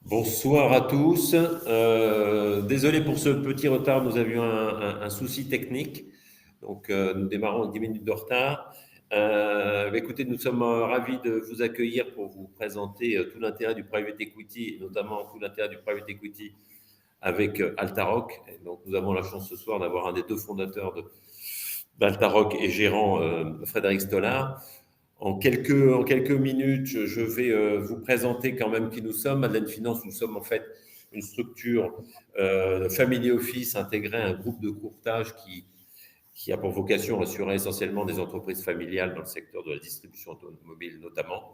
Bonsoir à tous. Désolé pour ce petit retard, nous avions un souci technique. Donc, nous démarrons en 10 minutes de retard. Écoutez, nous sommes ravis de vous accueillir pour vous présenter tout l'intérêt du private equity, et notamment tout l'intérêt du private equity avec Altaroc. Et donc, nous avons la chance ce soir d'avoir un des deux fondateurs d'Altaroc et gérant, Frédéric Stollard. En quelques minutes, je vais vous présenter quand même qui nous sommes. Madeleine Finance, nous sommes en fait une structure family office intégrée à un groupe de courtage qui a pour vocation à assurer essentiellement des entreprises familiales dans le secteur de la distribution automobile notamment.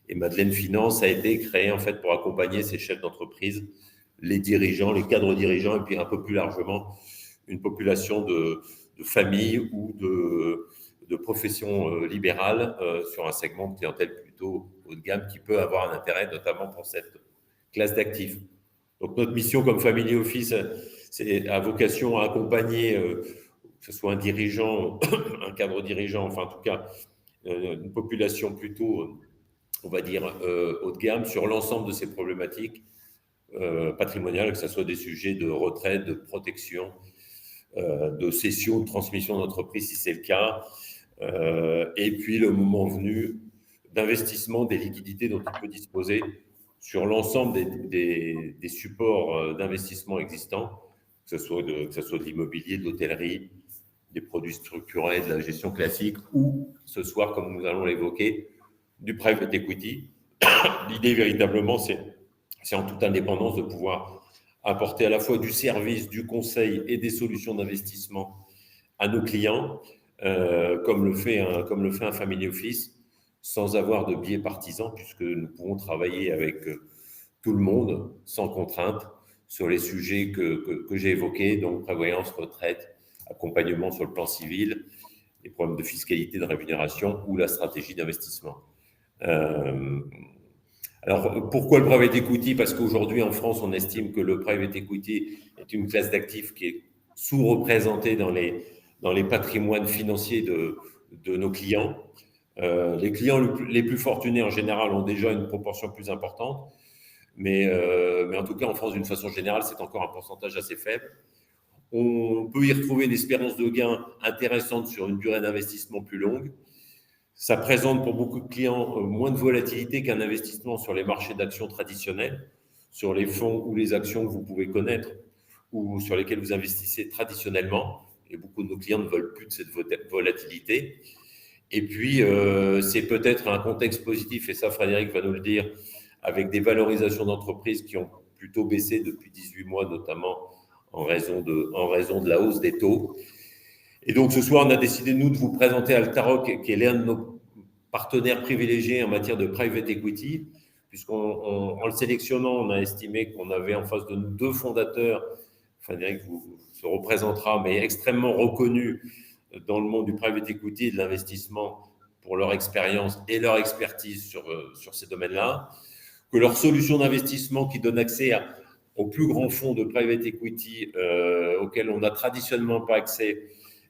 Et Madeleine Finance a été créée en fait pour accompagner ces chefs d'entreprise, les dirigeants, les cadres dirigeants et puis un peu plus largement une population de familles ou de professions libérales sur un segment de clientèle plutôt haut de gamme qui peut avoir un intérêt notamment pour cette classe d'actifs. Donc notre mission comme Family Office, c'est à vocation à accompagner, que ce soit un dirigeant, un cadre dirigeant, enfin en tout cas une population plutôt, on va dire, haut de gamme sur l'ensemble de ces problématiques patrimoniales, que ce soit des sujets de retraite, de protection, de cession, de transmission d'entreprise si c'est le cas, et puis le moment venu d'investissement des liquidités dont il peut disposer sur l'ensemble des supports d'investissement existants, que ce soit de l'immobilier, de l'hôtellerie, des produits structurés, de la gestion classique, ou ce soir, comme nous allons l'évoquer, du private equity. L'idée véritablement, c'est en toute indépendance de pouvoir apporter à la fois du service, du conseil et des solutions d'investissement à nos clients, comme le fait un family office, sans avoir de biais partisans, puisque nous pouvons travailler avec tout le monde, sans contrainte, sur les sujets que j'ai évoqués, donc prévoyance, retraite, accompagnement sur le plan civil, les problèmes de fiscalité, de rémunération ou la stratégie d'investissement. Euh, alors, pourquoi le private equity? Parce qu'aujourd'hui, en France, on estime que le private equity est une classe d'actifs qui est sous-représentée dans les patrimoines financiers de nos clients. Les clients les plus fortunés, en général, ont déjà une proportion plus importante, mais en tout cas, en France, d'une façon générale, c'est encore un pourcentage assez faible. On peut y retrouver une espérance de gain intéressante sur une durée d'investissement plus longue. Ça présente pour beaucoup de clients moins de volatilité qu'un investissement sur les marchés d'actions traditionnels, sur les fonds ou les actions que vous pouvez connaître ou sur lesquels vous investissez traditionnellement. Et beaucoup de nos clients ne veulent plus de cette volatilité. Et puis, c'est peut-être un contexte positif, et ça, Frédéric va nous le dire, avec des valorisations d'entreprises qui ont plutôt baissé depuis 18 mois, notamment en raison de la hausse des taux. Et donc, ce soir, on a décidé, nous, de vous présenter Altaroc, qui est l'un de nos partenaires privilégiés en matière de private equity, puisqu'en le sélectionnant, on a estimé qu'on avait en face de nous deux fondateurs, Frédéric vous se représentera, mais extrêmement reconnus dans le monde du private equity et de l'investissement pour leur expérience et leur expertise sur ces domaines-là, que leur solution d'investissement qui donne accès aux plus grands fonds de private equity auxquels on n'a traditionnellement pas accès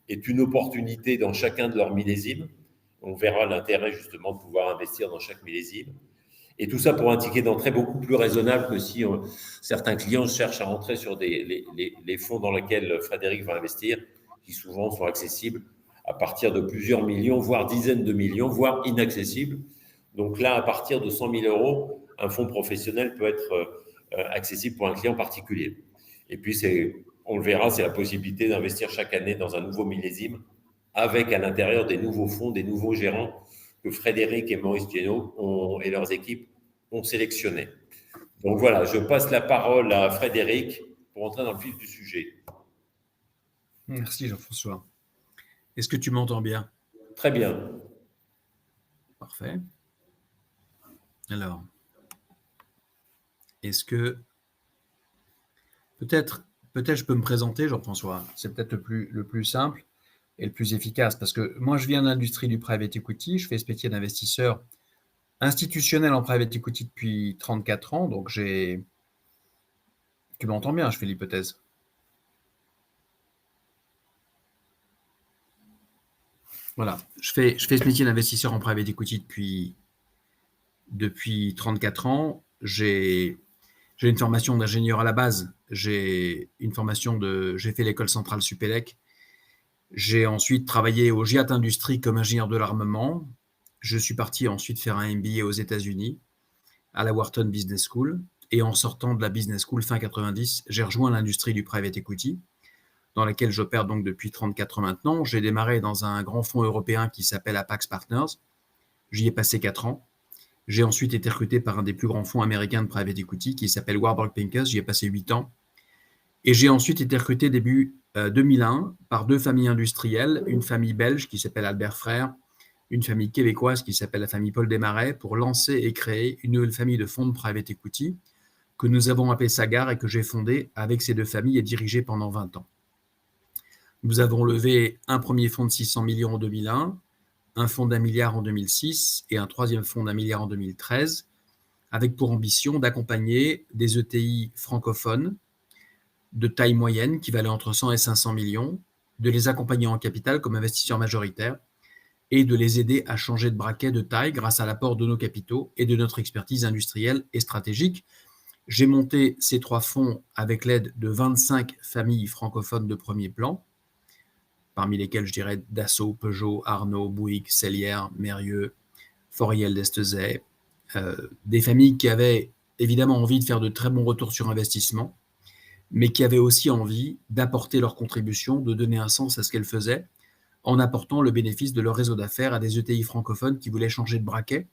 est une opportunité dans chacun de leurs millésimes. On verra l'intérêt justement de pouvoir investir dans chaque millésime. Et tout ça pour un ticket d'entrée beaucoup plus raisonnable que si certains clients cherchent à rentrer sur les fonds dans lesquels Frédéric va investir, qui souvent sont accessibles à partir de plusieurs millions, voire dizaines de millions, voire inaccessibles. Donc là, à partir de 100 000 euros, un fonds professionnel peut être accessible pour un client particulier. Et puis, on le verra, c'est la possibilité d'investir chaque année dans un nouveau millésime avec à l'intérieur des nouveaux fonds, des nouveaux gérants que Frédéric et Maurice Génaud et leurs équipes ont sélectionnés. Donc voilà, je passe la parole à Frédéric pour entrer dans le vif du sujet. Merci Jean-François. Est-ce que tu m'entends bien? Très bien. Parfait. Alors, est-ce que peut-être je peux me présenter, Jean-François. C'est peut-être le plus simple et le plus efficace parce que moi, je viens de l'industrie du private equity. Je fais ce métier d'investisseur institutionnel en private equity depuis 34 ans. Donc, tu m'entends bien, je fais l'hypothèse. Voilà, je fais ce métier d'investisseur en private equity depuis 34 ans. J'ai J'ai une formation d'ingénieur à la base. J'ai fait l'école centrale Supélec. J'ai ensuite travaillé au GIAT Industrie comme ingénieur de l'armement. Je suis parti ensuite faire un MBA aux États-Unis, à la Wharton Business School. Et en sortant de la Business School fin 90, j'ai rejoint l'industrie du private equity, dans laquelle j'opère donc depuis 34 ans maintenant. J'ai démarré dans un grand fonds européen qui s'appelle Apax Partners. J'y ai passé 4 ans. J'ai ensuite été recruté par un des plus grands fonds américains de private equity qui s'appelle Warburg Pincus. J'y ai passé 8 ans. Et j'ai ensuite été recruté début 2001 par 2 familles industrielles, une famille belge qui s'appelle Albert Frère, une famille québécoise qui s'appelle la famille Paul Desmarais, pour lancer et créer une nouvelle famille de fonds de private equity que nous avons appelé Sagard et que j'ai fondé avec ces 2 familles et dirigé pendant 20 ans. Nous avons levé un premier fonds de 600 millions en 2001, un fonds d'1 milliard en 2006 et un troisième fonds d'1 milliard en 2013, avec pour ambition d'accompagner des ETI francophones de taille moyenne qui valaient entre 100 et 500 millions, de les accompagner en capital comme investisseurs majoritaires et de les aider à changer de braquet de taille grâce à l'apport de nos capitaux et de notre expertise industrielle et stratégique. J'ai monté ces 3 fonds avec l'aide de 25 familles francophones de premier plan, parmi lesquelles je dirais Dassault, Peugeot, Arnaud, Bouygues, Cellière, Mérieux, Foriel d'Estezay, des familles qui avaient évidemment envie de faire de très bons retours sur investissement, mais qui avaient aussi envie d'apporter leur contribution, de donner un sens à ce qu'elles faisaient, en apportant le bénéfice de leur réseau d'affaires à des ETI francophones qui voulaient changer de braquet.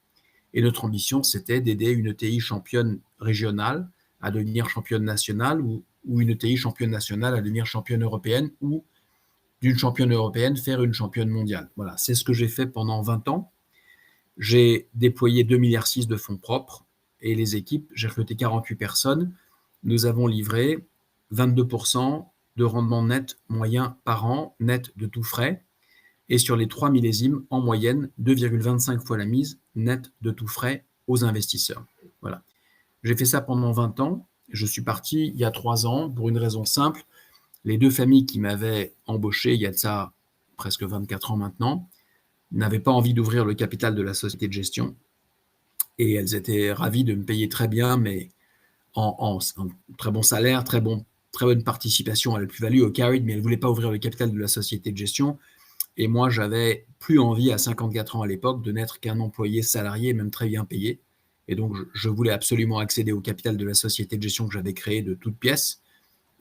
Et notre ambition, c'était d'aider une ETI championne régionale à devenir championne nationale, ou une ETI championne nationale à devenir championne européenne, ou d'une championne européenne faire une championne mondiale. Voilà, c'est ce que j'ai fait pendant 20 ans. J'ai déployé 2,6 milliards de fonds propres et les équipes, j'ai recruté 48 personnes. Nous avons livré 22% de rendement net moyen par an, net de tout frais. Et sur les 3 millésimes, en moyenne, 2,25 fois la mise, net de tout frais aux investisseurs. Voilà. J'ai fait ça pendant 20 ans. Je suis parti il y a 3 ans pour une raison simple. Les 2 familles qui m'avaient embauché il y a de ça presque 24 ans maintenant n'avaient pas envie d'ouvrir le capital de la société de gestion. Et elles étaient ravies de me payer très bien, mais en très bon salaire, très bonne participation à la plus-value, au carried, mais elles ne voulaient pas ouvrir le capital de la société de gestion. Et moi, j'avais plus envie, à 54 ans à l'époque, de n'être qu'un employé salarié, même très bien payé. Et donc, je voulais absolument accéder au capital de la société de gestion que j'avais créée de toutes pièces.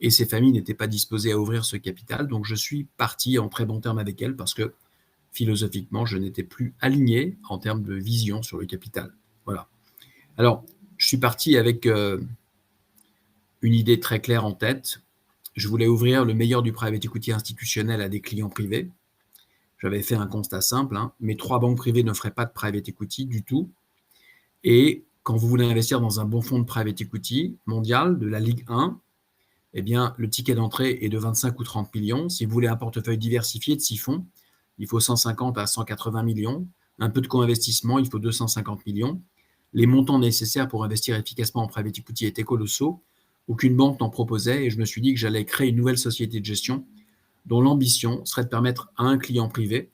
Et ces familles n'étaient pas disposées à ouvrir ce capital. Donc, je suis parti en très bons termes avec elles parce que, philosophiquement, je n'étais plus aligné en termes de vision sur le capital. Voilà. Alors, je suis parti avec une idée très claire en tête. Je voulais ouvrir le meilleur du private equity institutionnel à des clients privés. J'avais fait un constat simple, mes 3 banques privées n'offraient pas de private equity du tout. Et quand vous voulez investir dans un bon fonds de private equity mondial de la Ligue 1, eh bien, le ticket d'entrée est de 25 ou 30 millions. Si vous voulez un portefeuille diversifié de 6 fonds, il faut 150 à 180 millions. Un peu de co-investissement, il faut 250 millions. Les montants nécessaires pour investir efficacement en private equity étaient colossaux. Aucune banque n'en proposait et je me suis dit que j'allais créer une nouvelle société de gestion dont l'ambition serait de permettre à un client privé,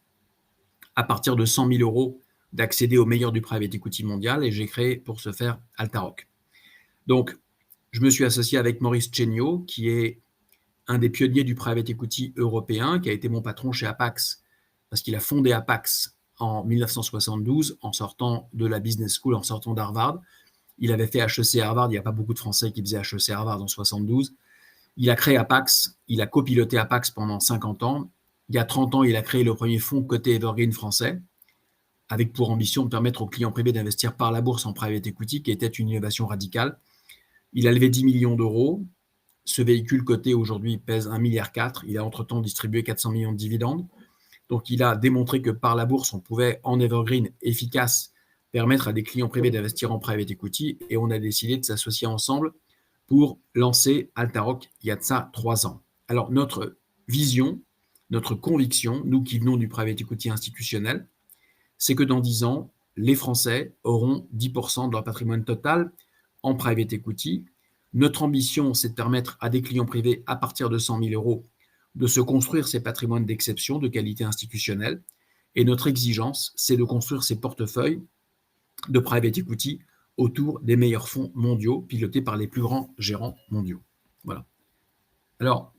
à partir de 100 000 euros, d'accéder au meilleur du private equity mondial, et j'ai créé pour ce faire Altaroc. Donc, je me suis associé avec Maurice Chéniaud, qui est un des pionniers du private equity européen, qui a été mon patron chez Apax, parce qu'il a fondé Apax en 1972, en sortant de la business school, en sortant d'Harvard. Il avait fait HEC Harvard, il n'y a pas beaucoup de Français qui faisaient HEC Harvard en 72. Il a créé Apax, il a copiloté Apax pendant 50 ans. Il y a 30 ans, il a créé le premier fonds coté Evergreen français, avec pour ambition de permettre aux clients privés d'investir par la bourse en private equity, qui était une innovation radicale. Il a levé 10 millions d'euros. Ce véhicule coté aujourd'hui pèse 1,4 milliard. Il a entre-temps distribué 400 millions de dividendes. Donc, il a démontré que par la bourse, on pouvait, en Evergreen efficace, permettre à des clients privés d'investir en private equity. Et on a décidé de s'associer ensemble pour lancer Altaroc il y a de ça 3 ans. Alors, notre vision, notre conviction, nous qui venons du private equity institutionnel, c'est que dans 10 ans, les Français auront 10% de leur patrimoine total en private equity. Notre ambition, c'est de permettre à des clients privés, à partir de 100 000 euros, de se construire ces patrimoines d'exception, de qualité institutionnelle. Et notre exigence, c'est de construire ces portefeuilles de private equity autour des meilleurs fonds mondiaux pilotés par les plus grands gérants mondiaux. Voilà. Alors,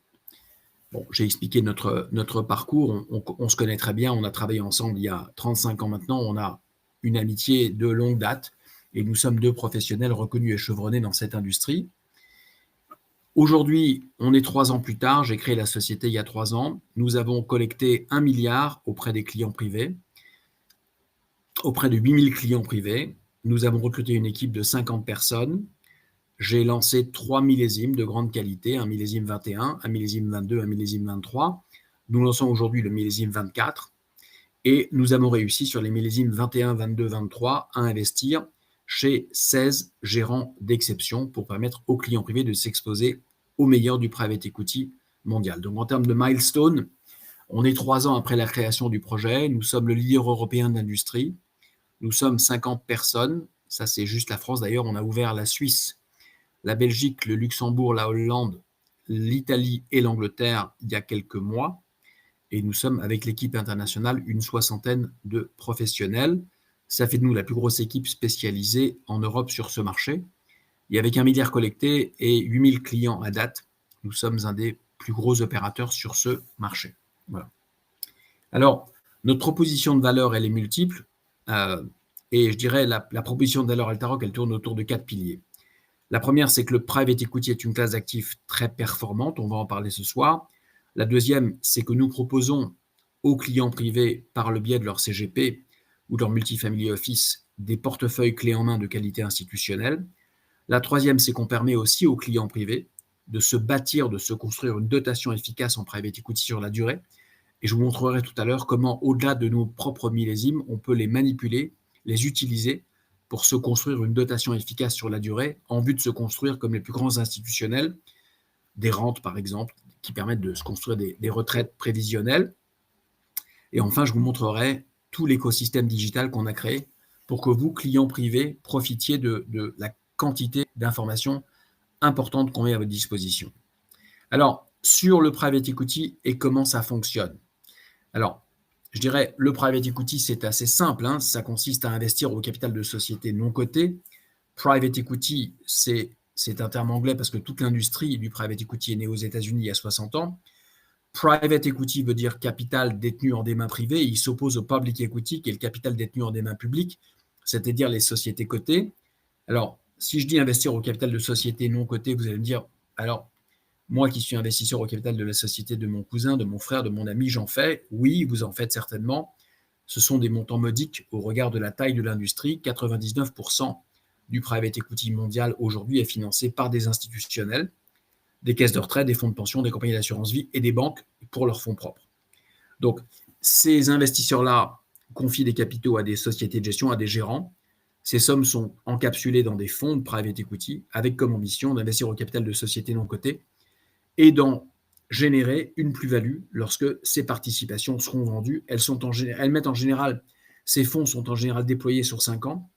bon, j'ai expliqué notre parcours, on se connaît très bien, on a travaillé ensemble il y a 35 ans maintenant, on a une amitié de longue date et nous sommes deux professionnels reconnus et chevronnés dans cette industrie. Aujourd'hui, on est 3 ans plus tard, j'ai créé la société il y a 3 ans, nous avons collecté 1 milliard auprès des clients privés, auprès de 8000 clients privés, nous avons recruté une équipe de 50 personnes, j'ai lancé 3 millésimes de grande qualité, un millésime 21, un millésime 22, un millésime 23. Nous lançons aujourd'hui le millésime 24 et nous avons réussi sur les millésimes 21, 22, 23 à investir chez 16 gérants d'exception pour permettre aux clients privés de s'exposer au meilleur du private equity mondial. Donc en termes de milestone, on est 3 ans après la création du projet, nous sommes le leader européen d'industrie, nous sommes 50 personnes, ça c'est juste la France d'ailleurs, on a ouvert la Suisse, la Belgique, le Luxembourg, la Hollande, l'Italie et l'Angleterre il y a quelques mois. Et nous sommes, avec l'équipe internationale, une 60aine de professionnels. Ça fait de nous la plus grosse équipe spécialisée en Europe sur ce marché. Et avec 1 milliard collecté et 8000 clients à date, nous sommes un des plus gros opérateurs sur ce marché. Voilà. Alors, notre proposition de valeur, elle est multiple. Et je dirais la proposition de valeur Altharock, elle tourne autour de 4 piliers. La première, c'est que le private equity est une classe d'actifs très performante, on va en parler ce soir. La deuxième, c'est que nous proposons aux clients privés, par le biais de leur CGP ou de leur multifamily office, des portefeuilles clés en main de qualité institutionnelle. La troisième, c'est qu'on permet aussi aux clients privés de se bâtir, de se construire une dotation efficace en private equity sur la durée. Et je vous montrerai tout à l'heure comment, au-delà de nos propres millésimes, on peut les manipuler, les utiliser pour se construire une dotation efficace sur la durée, en vue de se construire comme les plus grands institutionnels, des rentes par exemple, qui permettent de se construire des retraites prévisionnelles. Et enfin, je vous montrerai tout l'écosystème digital qu'on a créé pour que vous, clients privés, profitiez de la quantité d'informations importantes qu'on met à votre disposition. Alors, sur le private equity et comment ça fonctionne. Alors, je dirais, le private equity, c'est assez simple. Hein, ça consiste à investir au capital de sociétés non cotées. Private equity, c'est un terme anglais parce que toute l'industrie du private equity est née aux États-Unis il y a 60 ans. Private equity veut dire capital détenu en des mains privées. Il s'oppose au public equity, qui est le capital détenu en des mains publiques, c'est-à-dire les sociétés cotées. Alors, si je dis investir au capital de sociétés non cotées, vous allez me dire, alors, moi qui suis investisseur au capital de la société de mon cousin, de mon frère, de mon ami, j'en fais. Oui, vous en faites certainement. Ce sont des montants modiques au regard de la taille de l'industrie. 99% du private equity mondial aujourd'hui est financé par des institutionnels, des caisses de retraite, des fonds de pension, des compagnies d'assurance vie et des banques pour leurs fonds propres. Donc, ces investisseurs-là confient des capitaux à des sociétés de gestion, à des gérants. Ces sommes sont encapsulées dans des fonds de private equity avec comme ambition d'investir au capital de sociétés non cotées et d'en générer une plus-value lorsque ces participations seront vendues. Ces fonds sont en général déployés sur 5 ans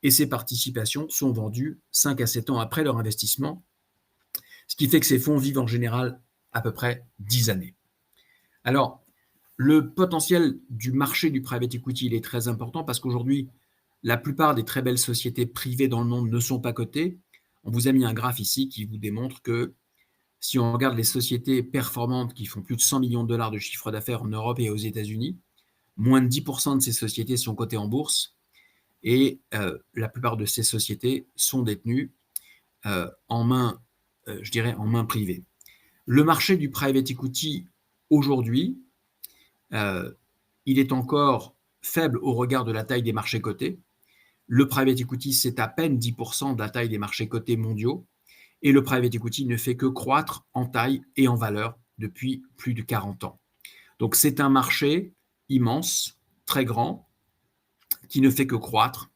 et ces participations sont vendues 5 à 7 ans après leur investissement, ce qui fait que ces fonds vivent en général à peu près 10 années. Alors, le potentiel du marché du private equity, il est très important parce qu'aujourd'hui, la plupart des très belles sociétés privées dans le monde ne sont pas cotées. On vous a mis un graphe ici qui vous démontre que si on regarde les sociétés performantes qui font plus de 100 millions de dollars de chiffre d'affaires en Europe et aux États-Unis, moins de 10% de ces sociétés sont cotées en bourse et la plupart de ces sociétés sont détenues en main privée. Le marché du private equity aujourd'hui, il est encore faible au regard de la taille des marchés cotés. Le private equity, c'est à peine 10% de la taille des marchés cotés mondiaux. Et le private equity ne fait que croître en taille et en valeur depuis plus de 40 ans. Donc, c'est un marché immense, très grand, qui ne fait que croître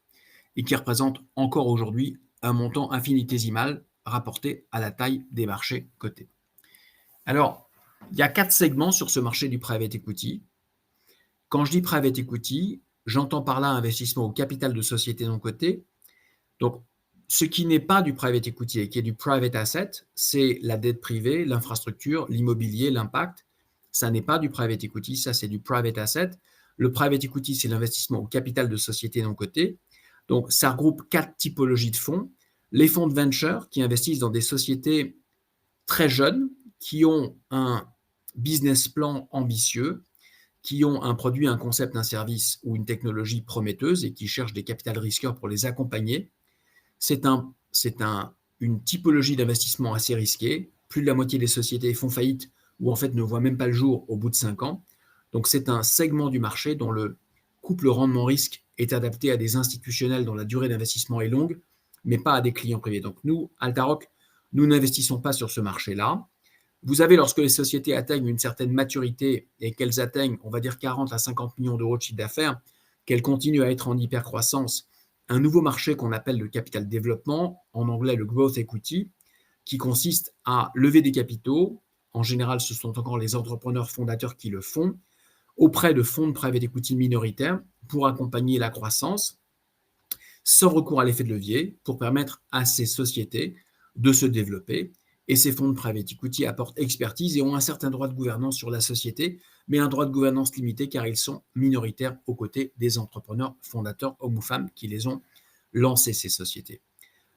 et qui représente encore aujourd'hui un montant infinitésimal rapporté à la taille des marchés cotés. Alors, il y a 4 segments sur ce marché du private equity. Quand je dis private equity, j'entends par là investissement au capital de sociétés non cotées. Donc, ce qui n'est pas du private equity et qui est du private asset, c'est la dette privée, l'infrastructure, l'immobilier, l'impact. Ça n'est pas du private equity, ça c'est du private asset. Le private equity, c'est l'investissement au capital de sociétés non cotées. Donc, ça regroupe 4 typologies de fonds. Les fonds de venture qui investissent dans des sociétés très jeunes, qui ont un business plan ambitieux, qui ont un produit, un concept, un service ou une technologie prometteuse et qui cherchent des capital risqueurs pour les accompagner. C'est une typologie d'investissement assez risquée. Plus de la moitié des sociétés font faillite ou en fait ne voient même pas le jour au bout de 5 ans. Donc c'est un segment du marché dont le couple rendement-risque est adapté à des institutionnels dont la durée d'investissement est longue, mais pas à des clients privés. Donc nous, Altaroc, nous n'investissons pas sur ce marché-là. Vous avez, lorsque les sociétés atteignent une certaine maturité et qu'elles atteignent, on va dire, 40 à 50 millions d'euros de chiffre d'affaires, qu'elles continuent à être en hypercroissance, un nouveau marché qu'on appelle le capital développement, en anglais le growth equity, qui consiste à lever des capitaux. En général, ce sont encore les entrepreneurs fondateurs qui le font, auprès de fonds de private equity minoritaires pour accompagner la croissance, sans recours à l'effet de levier, pour permettre à ces sociétés de se développer. Et ces fonds de private equity apportent expertise et ont un certain droit de gouvernance sur la société, mais un droit de gouvernance limité car ils sont minoritaires aux côtés des entrepreneurs fondateurs, hommes ou femmes, qui les ont lancés, ces sociétés.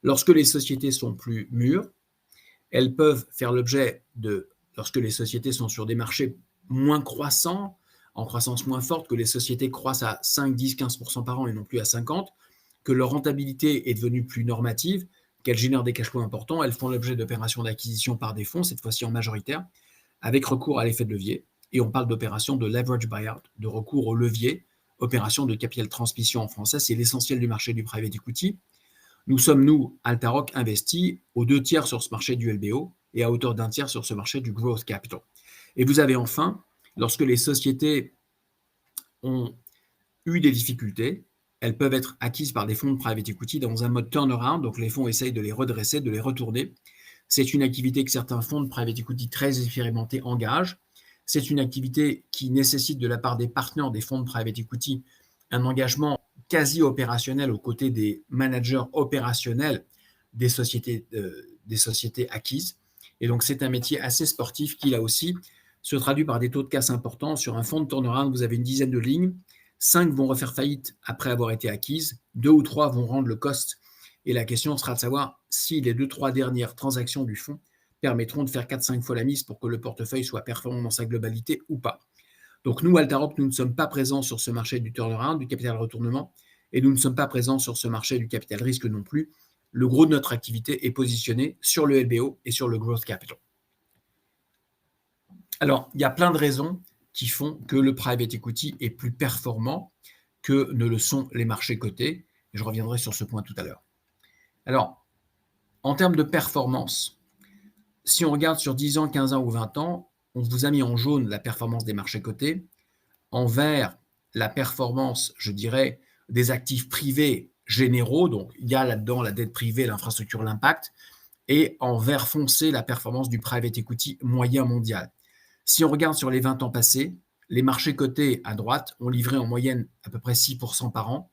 Lorsque les sociétés sont plus mûres, elles peuvent faire l'objet de, lorsque les sociétés sont sur des marchés moins croissants, en croissance moins forte, que les sociétés croissent à 5, 10, 15% par an et non plus à 50%, que leur rentabilité est devenue plus normative, qu'elles génèrent des cash flows importants, elles font l'objet d'opérations d'acquisition par des fonds, cette fois-ci en majoritaire, avec recours à l'effet de levier. Et on parle d'opérations de leverage buyout, de recours au levier, opération de capital transmission en français, c'est l'essentiel du marché du private equity. Nous sommes, nous, Altaroc, investis aux 2/3 sur ce marché du LBO et à hauteur d'1/3 sur ce marché du growth capital. Et vous avez enfin, lorsque les sociétés ont eu des difficultés, elles peuvent être acquises par des fonds de private equity dans un mode turnaround, donc les fonds essayent de les redresser, de les retourner. C'est une activité que certains fonds de private equity très expérimentés engagent. C'est une activité qui nécessite de la part des partenaires des fonds de private equity un engagement quasi opérationnel aux côtés des managers opérationnels des sociétés acquises. Et donc, c'est un métier assez sportif qui, là aussi, se traduit par des taux de casse importants. Sur un fonds de turnaround, vous avez une dizaine de lignes. 5 vont refaire faillite après avoir été acquises. 2 ou 3 vont rendre le cost. Et la question sera de savoir si les 2-3 dernières transactions du fonds permettront de faire 4-5 fois la mise pour que le portefeuille soit performant dans sa globalité ou pas. Donc nous, Altaroc, nous ne sommes pas présents sur ce marché du turnaround, du capital retournement, et nous ne sommes pas présents sur ce marché du capital risque non plus. Le gros de notre activité est positionné sur le LBO et sur le growth capital. Alors, il y a plein de raisons qui font que le private equity est plus performant que ne le sont les marchés cotés. Je reviendrai sur ce point tout à l'heure. Alors, en termes de performance, si on regarde sur 10 ans, 15 ans ou 20 ans, on vous a mis en jaune la performance des marchés cotés, en vert la performance, je dirais, des actifs privés généraux, donc il y a là-dedans la dette privée, l'infrastructure, l'impact, et en vert foncé la performance du private equity moyen mondial. Si on regarde sur les 20 ans passés, les marchés cotés à droite ont livré en moyenne à peu près 6% par an,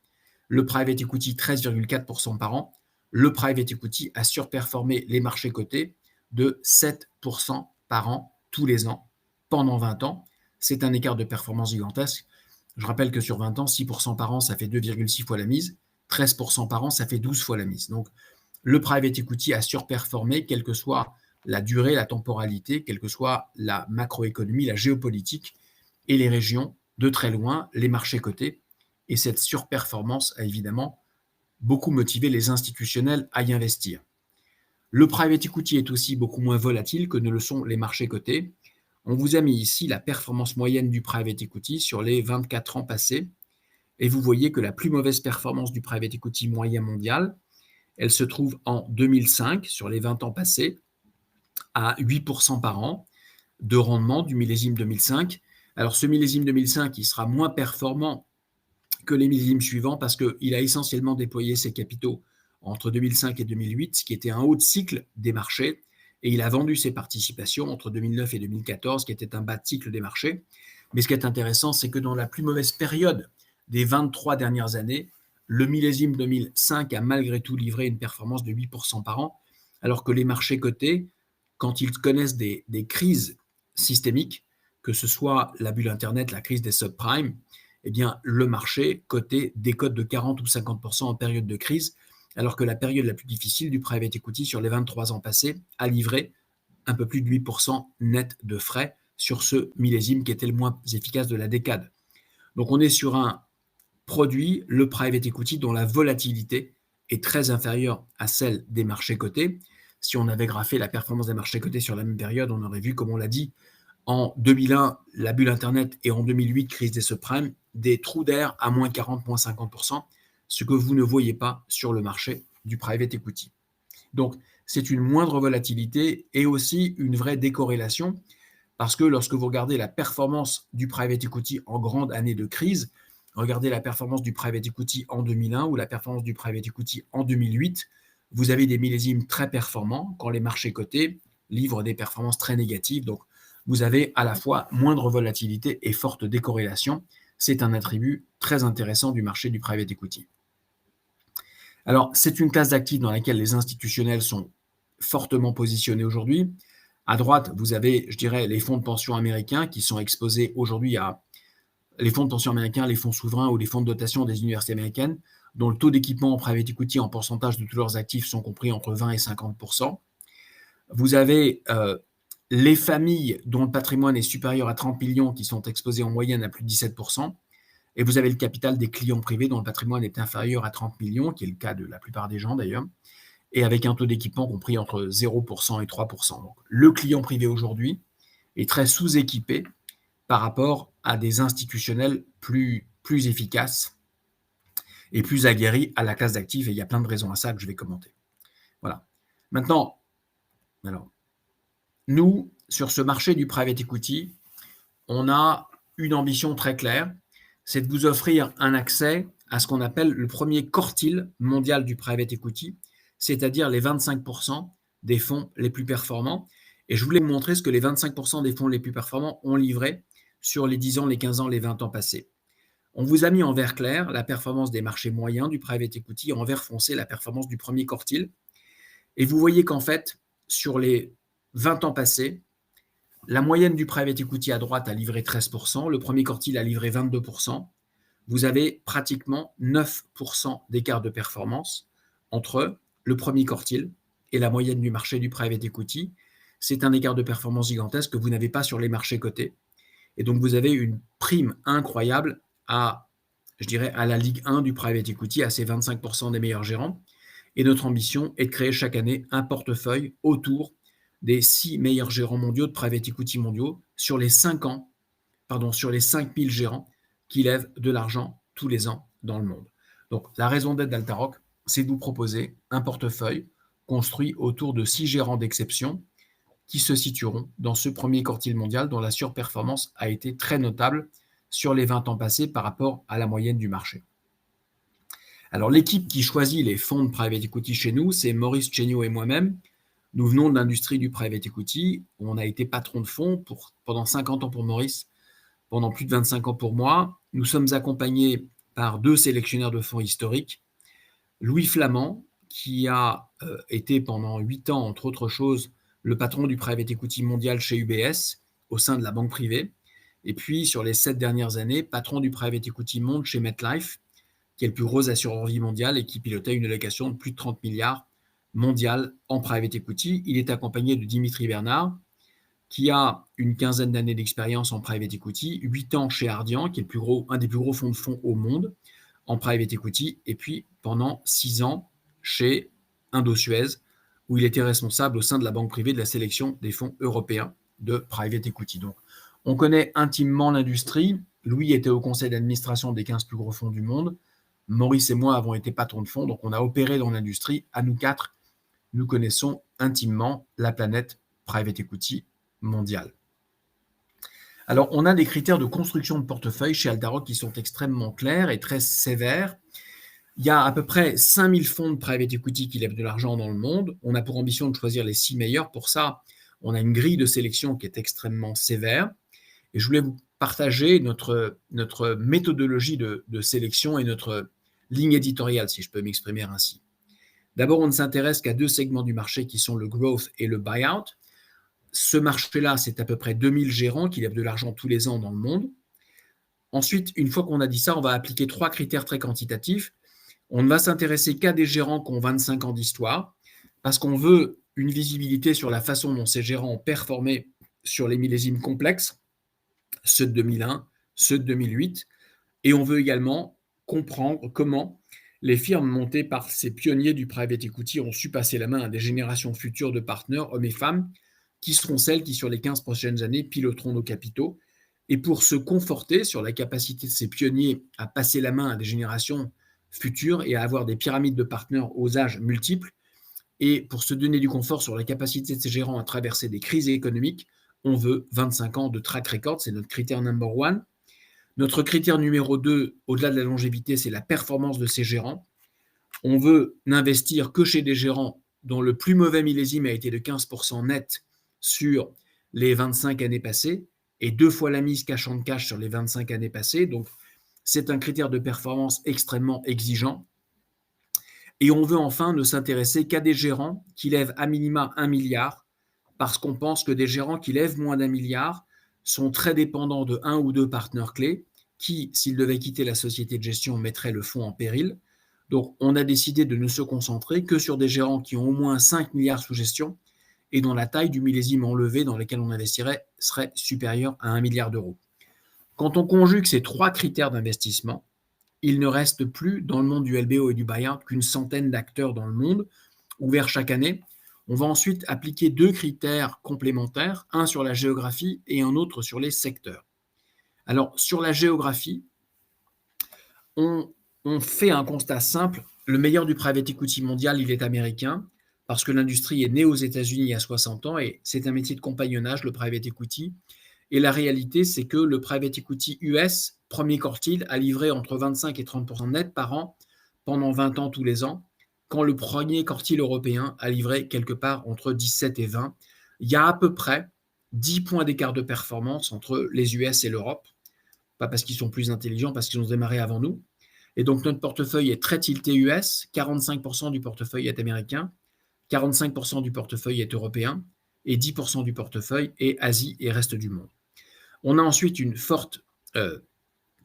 le private equity 13,4% par an, le private equity a surperformé les marchés cotés de 7% par an tous les ans pendant 20 ans. C'est un écart de performance gigantesque. Je rappelle que sur 20 ans, 6% par an, ça fait 2,6 fois la mise, 13% par an, ça fait 12 fois la mise. Donc, le private equity a surperformé, quelle que soit la durée, la temporalité, quelle que soit la macroéconomie, la géopolitique et les régions, de très loin, les marchés cotés. Et cette surperformance a évidemment beaucoup motivé les institutionnels à y investir. Le private equity est aussi beaucoup moins volatile que ne le sont les marchés cotés. On vous a mis ici la performance moyenne du private equity sur les 24 ans passés. Et vous voyez que la plus mauvaise performance du private equity moyen mondial, elle se trouve en 2005, sur les 20 ans passés, à 8% par an de rendement du millésime 2005. Alors ce millésime 2005, il sera moins performant que les millésimes suivants parce qu'il a essentiellement déployé ses capitaux entre 2005 et 2008, ce qui était un haut de cycle des marchés, et il a vendu ses participations entre 2009 et 2014, qui était un bas de cycle des marchés. Mais ce qui est intéressant, c'est que dans la plus mauvaise période des 23 dernières années, le millésime 2005 a malgré tout livré une performance de 8% par an, alors que les marchés cotés, quand ils connaissent des crises systémiques, que ce soit la bulle Internet, la crise des subprimes, eh bien, le marché cotait des cotes de 40 ou 50% en période de crise, alors que la période la plus difficile du private equity sur les 23 ans passés a livré un peu plus de 8% net de frais sur ce millésime qui était le moins efficace de la décade. Donc on est sur un produit, le private equity, dont la volatilité est très inférieure à celle des marchés cotés. Si on avait graphé la performance des marchés cotés sur la même période, on aurait vu, comme on l'a dit, en 2001, la bulle Internet, et en 2008, crise des subprimes, des trous d'air à moins 40, moins 50%, ce que vous ne voyez pas sur le marché du private equity. Donc, c'est une moindre volatilité et aussi une vraie décorrélation, parce que lorsque vous regardez la performance du private equity en grande année de crise, regardez la performance du private equity en 2001 ou la performance du private equity en 2008, vous avez des millésimes très performants quand les marchés cotés livrent des performances très négatives. Donc, vous avez à la fois moindre volatilité et forte décorrélation. C'est un attribut très intéressant du marché du private equity. Alors, c'est une classe d'actifs dans laquelle les institutionnels sont fortement positionnés aujourd'hui. À droite, vous avez, je dirais, les fonds de pension américains qui sont exposés aujourd'hui à les fonds de pension américains, les fonds souverains ou les fonds de dotation des universités américaines, dont le taux d'équipement en private equity en pourcentage de tous leurs actifs sont compris entre 20 et 50%. Vous avez les familles dont le patrimoine est supérieur à 30 millions qui sont exposées en moyenne à plus de 17%. Et vous avez le capital des clients privés dont le patrimoine est inférieur à 30 millions, qui est le cas de la plupart des gens d'ailleurs, et avec un taux d'équipement compris entre 0% et 3%. Donc, le client privé aujourd'hui est très sous-équipé par rapport à des institutionnels plus efficaces et plus aguerris à la classe d'actifs, et il y a plein de raisons à ça que je vais commenter. Voilà. Maintenant, alors, nous, sur ce marché du private equity, on a une ambition très claire, c'est de vous offrir un accès à ce qu'on appelle le premier quartile mondial du private equity, c'est-à-dire les 25% des fonds les plus performants. Et je voulais vous montrer ce que les 25% des fonds les plus performants ont livré sur les 10 ans, les 15 ans, les 20 ans passés. On vous a mis en vert clair la performance des marchés moyens du private equity, en vert foncé la performance du premier quartile. Et vous voyez qu'en fait, sur les 20 ans passés, la moyenne du private equity à droite a livré 13%, le premier quartile a livré 22%. Vous avez pratiquement 9% d'écart de performance entre le premier quartile et la moyenne du marché du private equity. C'est un écart de performance gigantesque que vous n'avez pas sur les marchés cotés. Et donc, vous avez une prime incroyable à, je dirais, à la Ligue 1 du private equity, à ces 25% des meilleurs gérants. Et notre ambition est de créer chaque année un portefeuille autour des 6 meilleurs gérants mondiaux de private equity mondiaux sur les 5 ans, sur les 5000 gérants qui lèvent de l'argent tous les ans dans le monde. Donc, la raison d'être d'Altaroc, c'est de vous proposer un portefeuille construit autour de 6 gérants d'exception qui se situeront dans ce premier quartile mondial dont la surperformance a été très notable sur les 20 ans passés par rapport à la moyenne du marché. Alors, l'équipe qui choisit les fonds de private equity chez nous, c'est Maurice Chéniaud et moi-même. Nous venons de l'industrie du private equity. On a été patron de fonds pendant 50 ans pour Maurice, pendant plus de 25 ans pour moi. Nous sommes accompagnés par 2 sélectionneurs de fonds historiques. Louis Flamand, qui a été pendant 8 ans, entre autres choses, le patron du private equity mondial chez UBS, au sein de la banque privée. Et puis, sur les 7 dernières années, patron du private equity monde chez MetLife, qui est le plus gros assureur vie mondial et qui pilotait une allocation de plus de 30 milliards mondiale en private equity. Il est accompagné de Dimitri Bernard, qui a une quinzaine d'années d'expérience en private equity, 8 ans chez Ardian, qui est un des plus gros fonds de fonds au monde en private equity, et puis pendant 6 ans chez Indosuez, où il était responsable au sein de la banque privée de la sélection des fonds européens de private equity. Donc, on connaît intimement l'industrie. Louis était au conseil d'administration des 15 plus gros fonds du monde. Maurice et moi avons été patrons de fonds, donc on a opéré dans l'industrie. À nous 4, nous connaissons intimement la planète private equity mondiale. Alors, on a des critères de construction de portefeuille chez Altaroc qui sont extrêmement clairs et très sévères. Il y a à peu près 5000 fonds de private equity qui lèvent de l'argent dans le monde. On a pour ambition de choisir les 6 meilleurs. Pour ça, on a une grille de sélection qui est extrêmement sévère. Et je voulais vous partager notre méthodologie de sélection et notre ligne éditoriale, si je peux m'exprimer ainsi. D'abord, on ne s'intéresse qu'à 2 segments du marché qui sont le growth et le buyout. Ce marché-là, c'est à peu près 2000 gérants qui lèvent de l'argent tous les ans dans le monde. Ensuite, une fois qu'on a dit ça, on va appliquer 3 critères très quantitatifs. On ne va s'intéresser qu'à des gérants qui ont 25 ans d'histoire, parce qu'on veut une visibilité sur la façon dont ces gérants ont performé sur les millésimes complexes, ceux de 2001, ceux de 2008, et on veut également comprendre comment les firmes montées par ces pionniers du private equity ont su passer la main à des générations futures de partenaires, hommes et femmes, qui seront celles qui, sur les 15 prochaines années, piloteront nos capitaux. Et pour se conforter sur la capacité de ces pionniers à passer la main à des générations futures et à avoir des pyramides de partenaires aux âges multiples, et pour se donner du confort sur la capacité de ces gérants à traverser des crises économiques, on veut 25 ans de track record, c'est notre critère number one. Notre critère numéro 2, au-delà de la longévité, c'est la performance de ces gérants. On veut n'investir que chez des gérants dont le plus mauvais millésime a été de 15% net sur les 25 années passées et 2 fois la mise cash on cash sur les 25 années passées. Donc, c'est un critère de performance extrêmement exigeant. Et on veut enfin ne s'intéresser qu'à des gérants qui lèvent à minima 1 milliard, parce qu'on pense que des gérants qui lèvent moins d'1 milliard sont très dépendants de 1 ou 2 partenaires clés qui, s'ils devaient quitter la société de gestion, mettraient le fonds en péril. Donc, on a décidé de ne se concentrer que sur des gérants qui ont au moins 5 milliards sous gestion et dont la taille du millésime enlevé dans lequel on investirait serait supérieure à 1 milliard d'euros. Quand on conjugue ces 3 critères d'investissement, il ne reste plus dans le monde du LBO et du buyout qu'une centaine d'acteurs dans le monde, ouverts chaque année. On va ensuite appliquer 2 critères complémentaires, un sur la géographie et un autre sur les secteurs. Alors, sur la géographie, on fait un constat simple. Le meilleur du private equity mondial, il est américain, parce que l'industrie est née aux États-Unis il y a 60 ans et c'est un métier de compagnonnage, le private equity. Et la réalité, c'est que le private equity US, premier quartile, a livré entre 25 et 30% net par an pendant 20 ans tous les ans, quand le premier quartile européen a livré quelque part entre 17 et 20. Il y a à peu près 10 points d'écart de performance entre les US et l'Europe, pas parce qu'ils sont plus intelligents, parce qu'ils ont démarré avant nous. Et donc notre portefeuille est très tilté US, 45% du portefeuille est américain, 45% du portefeuille est européen et 10% du portefeuille est Asie et reste du monde. On a ensuite une forte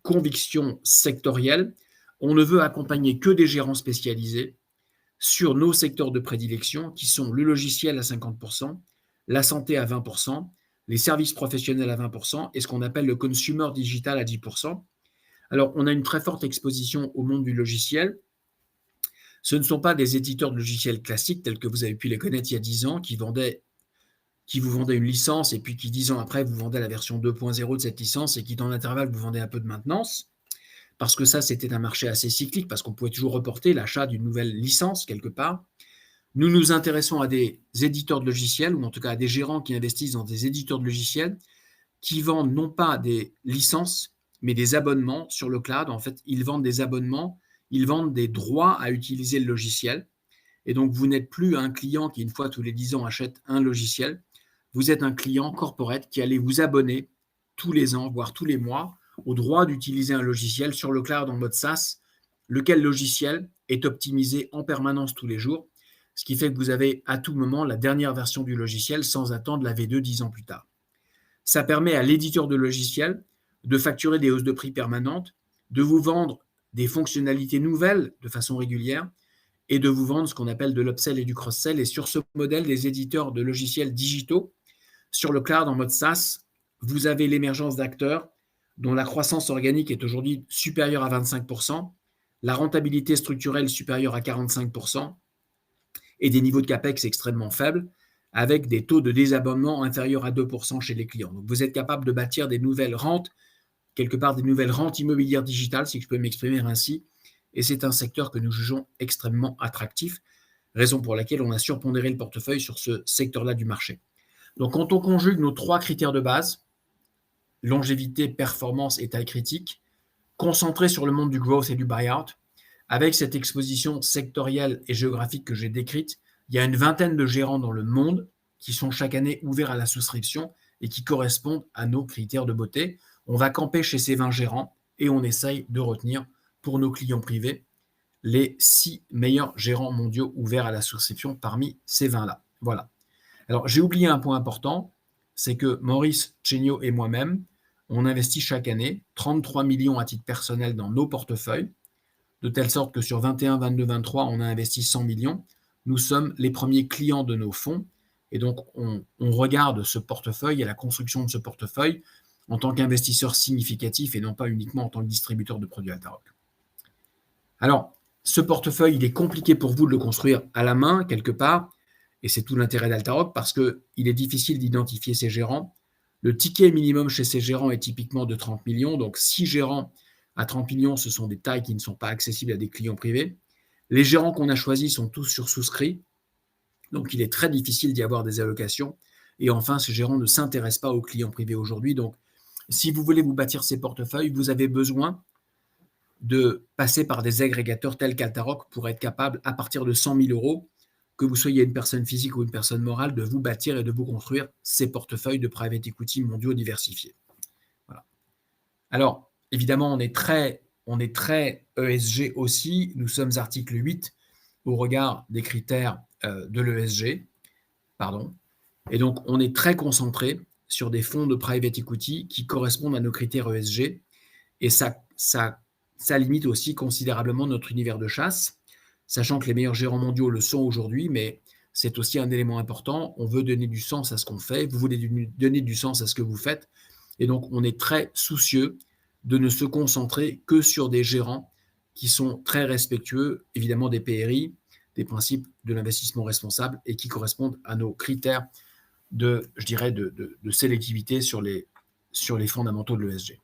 conviction sectorielle. On ne veut accompagner que des gérants spécialisés sur nos secteurs de prédilection qui sont le logiciel à 50%, la santé à 20%, les services professionnels à 20% et ce qu'on appelle le consumer digital à 10%. Alors, on a une très forte exposition au monde du logiciel. Ce ne sont pas des éditeurs de logiciels classiques tels que vous avez pu les connaître il y a 10 ans qui vous vendaient une licence et puis qui 10 ans après vous vendaient la version 2.0 de cette licence et qui dans l'intervalle vous vendaient un peu de maintenance. Parce que ça, c'était un marché assez cyclique parce qu'on pouvait toujours reporter l'achat d'une nouvelle licence quelque part. Nous nous intéressons à des éditeurs de logiciels ou en tout cas à des gérants qui investissent dans des éditeurs de logiciels qui vendent non pas des licences mais des abonnements sur le cloud. En fait, ils vendent des abonnements, ils vendent des droits à utiliser le logiciel. Et donc, vous n'êtes plus un client qui, une fois tous les 10 ans, achète un logiciel. Vous êtes un client corporate qui allait vous abonner tous les ans, voire tous les mois, au droit d'utiliser un logiciel sur le cloud en mode SaaS, lequel logiciel est optimisé en permanence tous les jours, ce qui fait que vous avez à tout moment la dernière version du logiciel sans attendre la V2 10 ans plus tard. Ça permet à l'éditeur de logiciel de facturer des hausses de prix permanentes, de vous vendre des fonctionnalités nouvelles de façon régulière et de vous vendre ce qu'on appelle de l'upsell et du cross-sell. Et sur ce modèle des éditeurs de logiciels digitaux, sur le cloud en mode SaaS, vous avez l'émergence d'acteurs dont la croissance organique est aujourd'hui supérieure à 25%, la rentabilité structurelle supérieure à 45% et des niveaux de CAPEX extrêmement faibles, avec des taux de désabonnement inférieurs à 2% chez les clients. Donc vous êtes capable de bâtir des nouvelles rentes, quelque part des nouvelles rentes immobilières digitales, si je peux m'exprimer ainsi, et c'est un secteur que nous jugeons extrêmement attractif, raison pour laquelle on a surpondéré le portefeuille sur ce secteur-là du marché. Donc quand on conjugue nos 3 critères de base, longévité, performance et taille critique, concentré sur le monde du growth et du buyout, avec cette exposition sectorielle et géographique que j'ai décrite, il y a une vingtaine de gérants dans le monde qui sont chaque année ouverts à la souscription et qui correspondent à nos critères de beauté. On va camper chez ces 20 gérants et on essaye de retenir pour nos clients privés les 6 meilleurs gérants mondiaux ouverts à la souscription parmi ces 20-là. Voilà. Alors, j'ai oublié un point important, c'est que Maurice Chéniaud et moi-même, on investit chaque année 33 millions à titre personnel dans nos portefeuilles, de telle sorte que sur 21, 22, 23, on a investi 100 millions. Nous sommes les premiers clients de nos fonds. Et donc, on regarde ce portefeuille et la construction de ce portefeuille en tant qu'investisseur significatif et non pas uniquement en tant que distributeur de produits Altaroc. Alors, ce portefeuille, il est compliqué pour vous de le construire à la main, quelque part, et c'est tout l'intérêt d'Altaroc parce qu'il est difficile d'identifier ses gérants. Le ticket minimum chez ces gérants est typiquement de 30 millions, donc 6 gérants à 30 millions, ce sont des tailles qui ne sont pas accessibles à des clients privés. Les gérants qu'on a choisis sont tous sursouscrits, donc il est très difficile d'y avoir des allocations. Et enfin, ces gérants ne s'intéressent pas aux clients privés aujourd'hui. Donc, si vous voulez vous bâtir ces portefeuilles, vous avez besoin de passer par des agrégateurs tels qu'Altaroc pour être capable, à partir de 100 000 euros, que vous soyez une personne physique ou une personne morale, de vous bâtir et de vous construire ces portefeuilles de private equity mondiaux diversifiés. Voilà. Alors, évidemment, on est très ESG aussi. Nous sommes article 8 au regard des critères de l'ESG. Et donc, on est très concentré sur des fonds de private equity qui correspondent à nos critères ESG. Et ça limite aussi considérablement notre univers de chasse, sachant que les meilleurs gérants mondiaux le sont aujourd'hui, mais c'est aussi un élément important. On veut donner du sens à ce qu'on fait, vous voulez donner du sens à ce que vous faites, et donc on est très soucieux de ne se concentrer que sur des gérants qui sont très respectueux, évidemment des PRI, des principes de l'investissement responsable, et qui correspondent à nos critères de sélectivité sur les fondamentaux de l'ESG.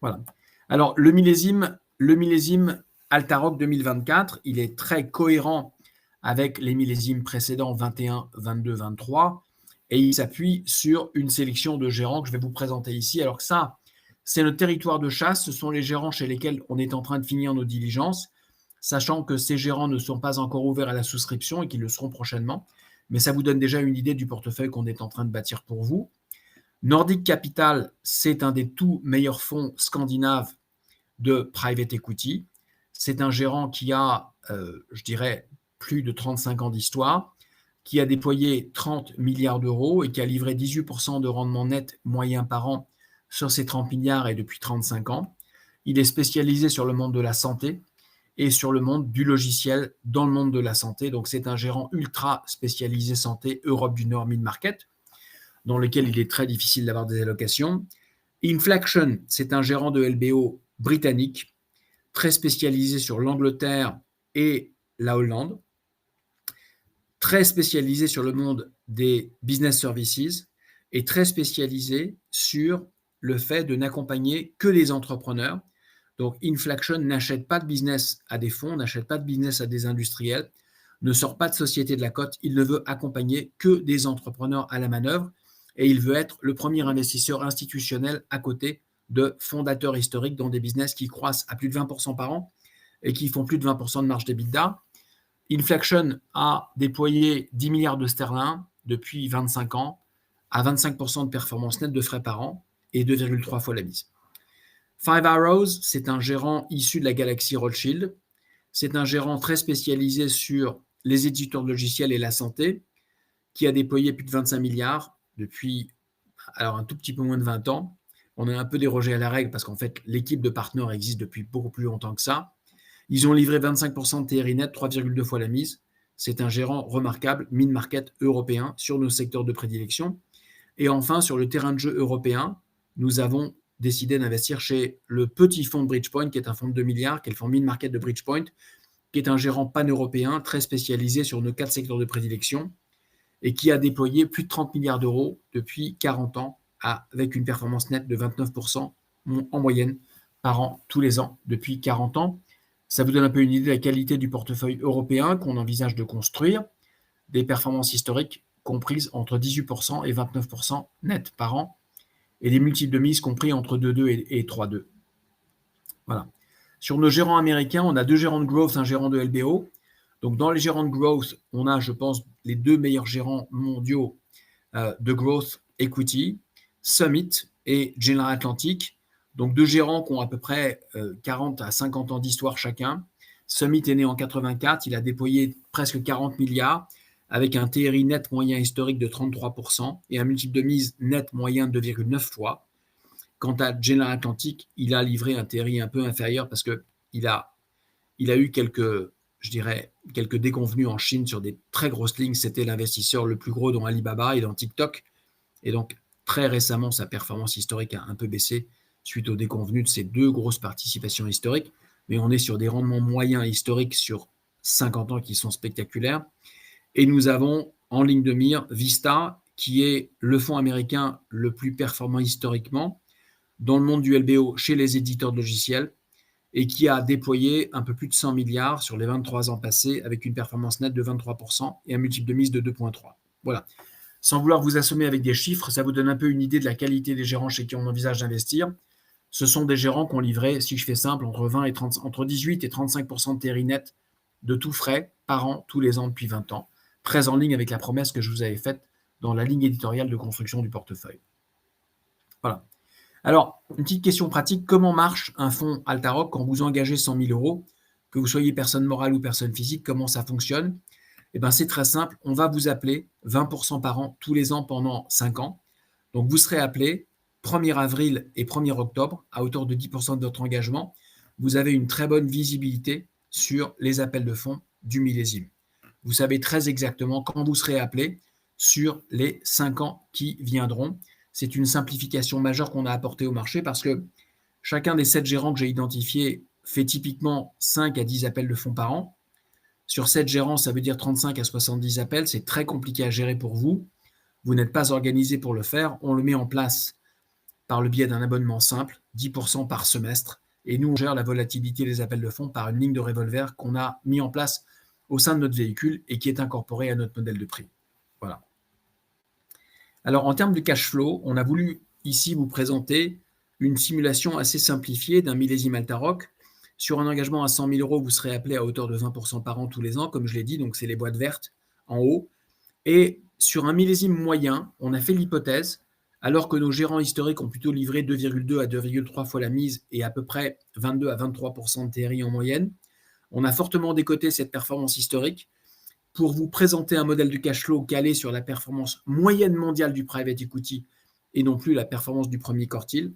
Voilà. Alors, le millésime Altaroc 2024, il est très cohérent avec les millésimes précédents 21, 22, 23, et il s'appuie sur une sélection de gérants que je vais vous présenter ici. Alors que ça, c'est notre territoire de chasse, ce sont les gérants chez lesquels on est en train de finir nos diligences, sachant que ces gérants ne sont pas encore ouverts à la souscription et qu'ils le seront prochainement, mais ça vous donne déjà une idée du portefeuille qu'on est en train de bâtir pour vous. Nordic Capital, c'est un des tout meilleurs fonds scandinaves de private equity. C'est un gérant qui a, plus de 35 ans d'histoire, qui a déployé 30 milliards d'euros et qui a livré 18% de rendement net moyen par an sur ces 30 milliards et depuis 35 ans. Il est spécialisé sur le monde de la santé et sur le monde du logiciel dans le monde de la santé. Donc, c'est un gérant ultra spécialisé santé Europe du Nord mid-market, dans lequel il est très difficile d'avoir des allocations. Inflection, c'est un gérant de LBO britannique, très spécialisé sur l'Angleterre et la Hollande, très spécialisé sur le monde des business services et très spécialisé sur le fait de n'accompagner que les entrepreneurs. Donc, Inflection n'achète pas de business à des fonds, n'achète pas de business à des industriels, ne sort pas de société de la cote, il ne veut accompagner que des entrepreneurs à la manœuvre et il veut être le premier investisseur institutionnel à côté de fondateurs historiques dans des business qui croissent à plus de 20% par an et qui font plus de 20% de marge d'EBITDA. Inflection a déployé 10 milliards de sterling depuis 25 ans à 25% de performance nette de frais par an et 2,3 fois la mise. Five Arrows, c'est un gérant issu de la galaxie Rothschild. C'est un gérant très spécialisé sur les éditeurs de logiciels et la santé qui a déployé plus de 25 milliards depuis un tout petit peu moins de 20 ans. On a un peu dérogé à la règle parce qu'en fait, l'équipe de partenaires existe depuis beaucoup plus longtemps que ça. Ils ont livré 25% de TRI net, 3,2 fois la mise. C'est un gérant remarquable, mid-market européen sur nos secteurs de prédilection. Et enfin, sur le terrain de jeu européen, nous avons décidé d'investir chez le petit fonds de Bridgepoint, qui est un fonds de 2 milliards, qui est le fonds mid-market de Bridgepoint, qui est un gérant pan-européen très spécialisé sur nos 4 secteurs de prédilection et qui a déployé plus de 30 milliards d'euros depuis 40 ans avec une performance nette de 29% en moyenne par an, tous les ans, depuis 40 ans. Ça vous donne un peu une idée de la qualité du portefeuille européen qu'on envisage de construire, des performances historiques comprises entre 18% et 29% net par an, et des multiples de mise compris entre 2,2 et 3,2. Voilà. Sur nos gérants américains, on a 2 gérants de growth, un gérant de LBO. Donc, dans les gérants de growth, on a, je pense, les 2 meilleurs gérants mondiaux de growth equity, Summit et General Atlantic. Donc, 2 gérants qui ont à peu près 40 à 50 ans d'histoire chacun. Summit est né en 84, il a déployé presque 40 milliards avec un TRI net moyen historique de 33% et un multiple de mise net moyen de 2,9 fois. Quant à General Atlantic, il a livré un TRI un peu inférieur parce qu'il a eu quelques déconvenues en Chine sur des très grosses lignes. C'était l'investisseur le plus gros dans Alibaba et dans TikTok. Et donc, très récemment, sa performance historique a un peu baissé suite aux déconvenues de ces deux grosses participations historiques. Mais on est sur des rendements moyens historiques sur 50 ans qui sont spectaculaires. Et nous avons en ligne de mire Vista, qui est le fonds américain le plus performant historiquement dans le monde du LBO chez les éditeurs de logiciels et qui a déployé un peu plus de 100 milliards sur les 23 ans passés avec une performance nette de 23% et un multiple de mise de 2,3. Voilà. Sans vouloir vous assommer avec des chiffres, ça vous donne un peu une idée de la qualité des gérants chez qui on envisage d'investir. Ce sont des gérants qui ont livré, si je fais simple, entre 18 et 35% de TRI net de tout frais par an, tous les ans depuis 20 ans, très en ligne avec la promesse que je vous avais faite dans la ligne éditoriale de construction du portefeuille. Voilà. Alors, une petite question pratique, comment marche un fonds Altaroc quand vous engagez 100 000 euros, que vous soyez personne morale ou personne physique, comment ça fonctionne? Eh bien, c'est très simple, on va vous appeler 20% par an tous les ans pendant 5 ans. Donc, vous serez appelé 1er avril et 1er octobre à hauteur de 10% de votre engagement. Vous avez une très bonne visibilité sur les appels de fonds du millésime. Vous savez très exactement quand vous serez appelé sur les 5 ans qui viendront. C'est une simplification majeure qu'on a apportée au marché parce que chacun des 7 gérants que j'ai identifiés fait typiquement 5 à 10 appels de fonds par an. Sur 7 gérants, ça veut dire 35 à 70 appels. C'est très compliqué à gérer pour vous. Vous n'êtes pas organisé pour le faire. On le met en place par le biais d'un abonnement simple, 10% par semestre. Et nous, on gère la volatilité des appels de fonds par une ligne de revolver qu'on a mis en place au sein de notre véhicule et qui est incorporée à notre modèle de prix. Voilà. Alors, en termes de cash flow, on a voulu ici vous présenter une simulation assez simplifiée d'un millésime Altaroc. Sur un engagement à 100 000 euros, vous serez appelé à hauteur de 20% par an tous les ans, comme je l'ai dit, donc c'est les boîtes vertes en haut. Et sur un millésime moyen, on a fait l'hypothèse, alors que nos gérants historiques ont plutôt livré 2,2 à 2,3 fois la mise et à peu près 22 à 23% de TRI en moyenne, on a fortement décoté cette performance historique pour vous présenter un modèle de cash flow calé sur la performance moyenne mondiale du private equity et non plus la performance du premier quartile.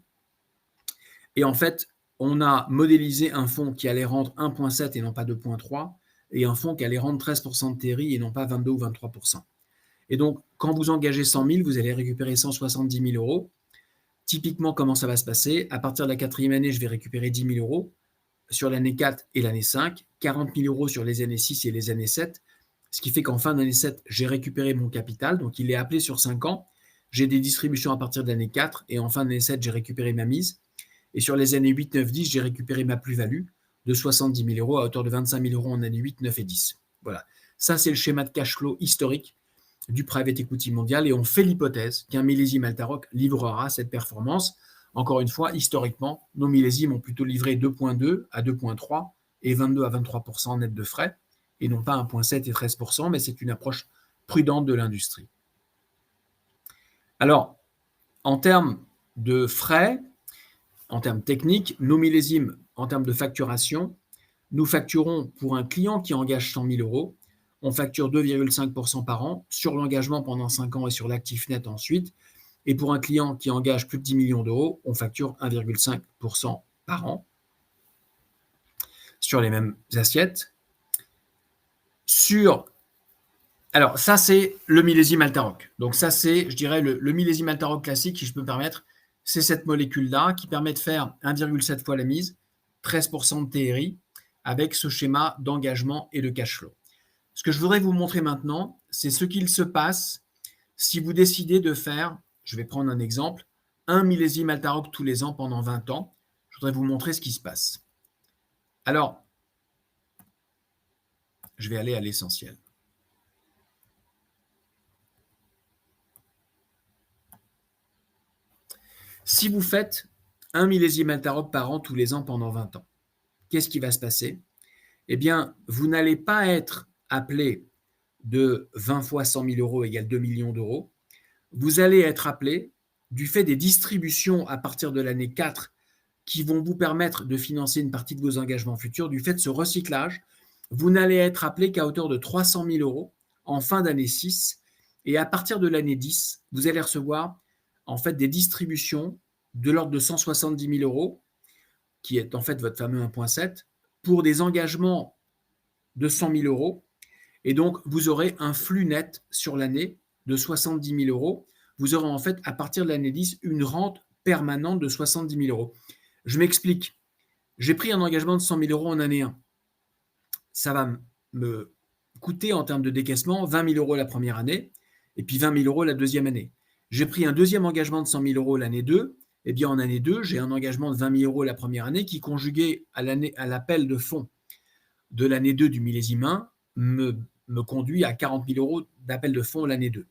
Et en fait, on a modélisé un fonds qui allait rendre 1,7 et non pas 2,3 et un fonds qui allait rendre 13% de TRI et non pas 22 ou 23%. Et donc, quand vous engagez 100 000, vous allez récupérer 170 000 euros. Typiquement, comment ça va se passer? À partir de la 4e année, je vais récupérer 10 000 euros sur l'année 4 et l'année 5, 40 000 euros sur les années 6 et les années 7, ce qui fait qu'en fin d'année 7, j'ai récupéré mon capital, donc il est appelé sur 5 ans. J'ai des distributions à partir de l'année 4 et en fin d'année 7, j'ai récupéré ma mise. Et sur les années 8, 9, 10, j'ai récupéré ma plus-value de 70 000 euros à hauteur de 25 000 euros en année 8, 9 et 10. Voilà. Ça, c'est le schéma de cash flow historique du private equity mondial et on fait l'hypothèse qu'un millésime Altaroc livrera cette performance. Encore une fois, historiquement, nos millésimes ont plutôt livré 2,2 à 2,3 et 22 à 23% net de frais et non pas 1,7 et 13%, mais c'est une approche prudente de l'industrie. Alors, en termes de frais, en termes techniques, nos millésimes, en termes de facturation, nous facturons pour un client qui engage 100 000 euros, on facture 2,5% par an sur l'engagement pendant 5 ans et sur l'actif net ensuite. Et pour un client qui engage plus de 10 millions d'euros, on facture 1,5% par an sur les mêmes assiettes. Alors, ça, c'est le millésime Altaroc. Donc, ça, c'est, je dirais, le millésime Altaroc classique, si je peux me permettre. C'est cette molécule-là qui permet de faire 1,7 fois la mise, 13% de TRI, avec ce schéma d'engagement et de cash flow. Ce que je voudrais vous montrer maintenant, c'est ce qu'il se passe si vous décidez de faire, je vais prendre un exemple, un millésime Altaroc tous les ans pendant 20 ans. Je voudrais vous montrer ce qui se passe. Alors, je vais aller à l'essentiel. Si vous faites un millésime Altaroc par an tous les ans pendant 20 ans, qu'est-ce qui va se passer? Eh bien, vous n'allez pas être appelé de 20 fois 100 000 euros égale 2 millions d'euros. Vous allez être appelé du fait des distributions à partir de l'année 4 qui vont vous permettre de financer une partie de vos engagements futurs, du fait de ce recyclage, vous n'allez être appelé qu'à hauteur de 300 000 euros en fin d'année 6. Et à partir de l'année 10, vous allez recevoir en fait des distributions de l'ordre de 170 000 euros, qui est en fait votre fameux 1,7, pour des engagements de 100 000 euros. Et donc, vous aurez un flux net sur l'année de 70 000 euros. Vous aurez en fait, à partir de l'année 10, une rente permanente de 70 000 euros. Je m'explique. J'ai pris un engagement de 100 000 euros en année 1. Ça va me coûter en termes de décaissement 20 000 euros la première année et puis 20 000 euros la deuxième année. J'ai pris un deuxième engagement de 100 000 euros l'année 2. Eh bien, en année 2, j'ai un engagement de 20 000 euros la première année qui, conjugué à l'appel de fonds de l'année 2 du millésime 1, me conduit à 40 000 euros d'appel de fonds l'année 2,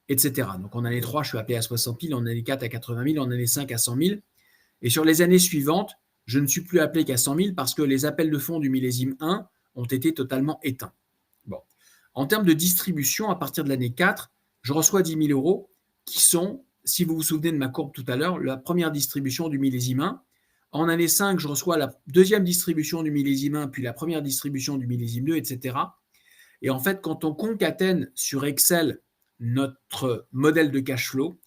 etc. Donc, en année 3, je suis appelé à 60 000, en année 4 à 80 000, en année 5 à 100 000. Et sur les années suivantes, je ne suis plus appelé qu'à 100 000 parce que les appels de fonds du millésime 1 ont été totalement éteints. Bon. En termes de distribution, à partir de l'année 4, je reçois 10 000 euros qui sont, si vous vous souvenez de ma courbe tout à l'heure, la première distribution du millésime 1. En année 5, je reçois la deuxième distribution du millésime 1, puis la première distribution du millésime 2, etc. Et en fait, quand on concatène sur Excel notre modèle de cash flow,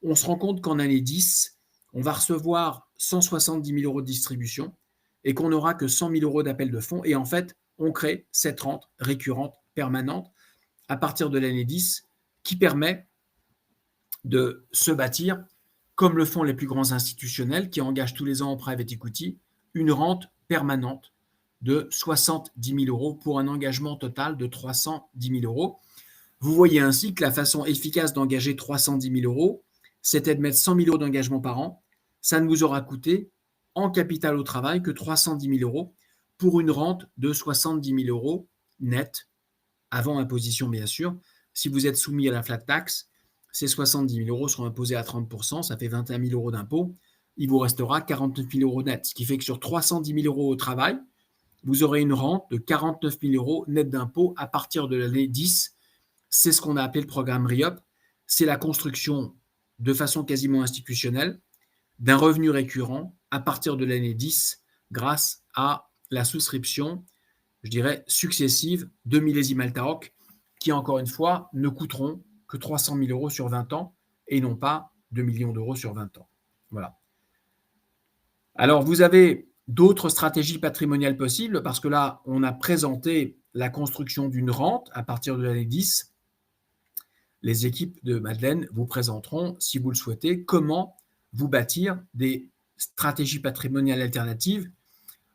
on se rend compte qu'en année 10, on va recevoir 170 000 euros de distribution et qu'on n'aura que 100 000 euros d'appel de fonds. Et en fait, on crée cette rente récurrente, permanente, à partir de l'année 10, qui permet de se bâtir, comme le font les plus grands institutionnels qui engagent tous les ans en private equity, une rente permanente de 70 000 euros pour un engagement total de 310 000 euros. Vous voyez ainsi que la façon efficace d'engager 310 000 euros, c'était de mettre 100 000 euros d'engagement par an. Ça ne vous aura coûté en capital au travail que 310 000 euros pour une rente de 70 000 euros net, avant imposition bien sûr. Si vous êtes soumis à la flat tax, ces 70 000 euros seront imposés à 30%, ça fait 21 000 euros d'impôt. Il vous restera 49 000 euros net, ce qui fait que sur 310 000 euros au travail, vous aurez une rente de 49 000 euros net d'impôt à partir de l'année 10. C'est ce qu'on a appelé le programme RIOP. C'est la construction de façon quasiment institutionnelle d'un revenu récurrent à partir de l'année 10 grâce à la souscription, je dirais, successive de millésimes Altaroc qui, encore une fois, ne coûteront que 300 000 euros sur 20 ans et non pas 2 millions d'euros sur 20 ans. Voilà. Alors, vous avez d'autres stratégies patrimoniales possibles parce que là, on a présenté la construction d'une rente à partir de l'année 10. Les équipes de Madeleine vous présenteront, si vous le souhaitez, comment vous bâtir des stratégies patrimoniales alternatives.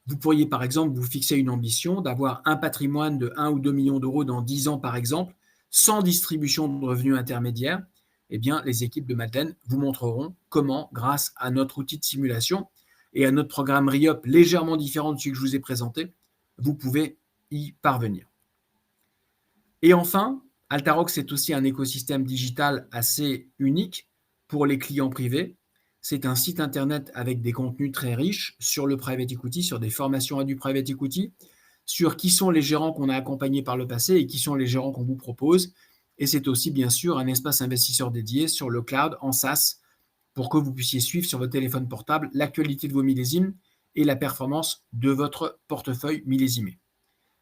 Vous pourriez, par exemple, vous fixer une ambition d'avoir un patrimoine de 1 ou 2 millions d'euros dans 10 ans, par exemple, sans distribution de revenus intermédiaires. Eh bien, les équipes de Madeleine vous montreront comment, grâce à notre outil de simulation et à notre programme RIOP légèrement différent de celui que je vous ai présenté, vous pouvez y parvenir. Et enfin, Altaroc, c'est aussi un écosystème digital assez unique pour les clients privés. C'est un site internet avec des contenus très riches sur le private equity, sur des formations à du private equity, sur qui sont les gérants qu'on a accompagnés par le passé et qui sont les gérants qu'on vous propose. Et c'est aussi, bien sûr, un espace investisseur dédié sur le cloud en SaaS pour que vous puissiez suivre sur votre téléphone portable l'actualité de vos millésimes et la performance de votre portefeuille millésimé.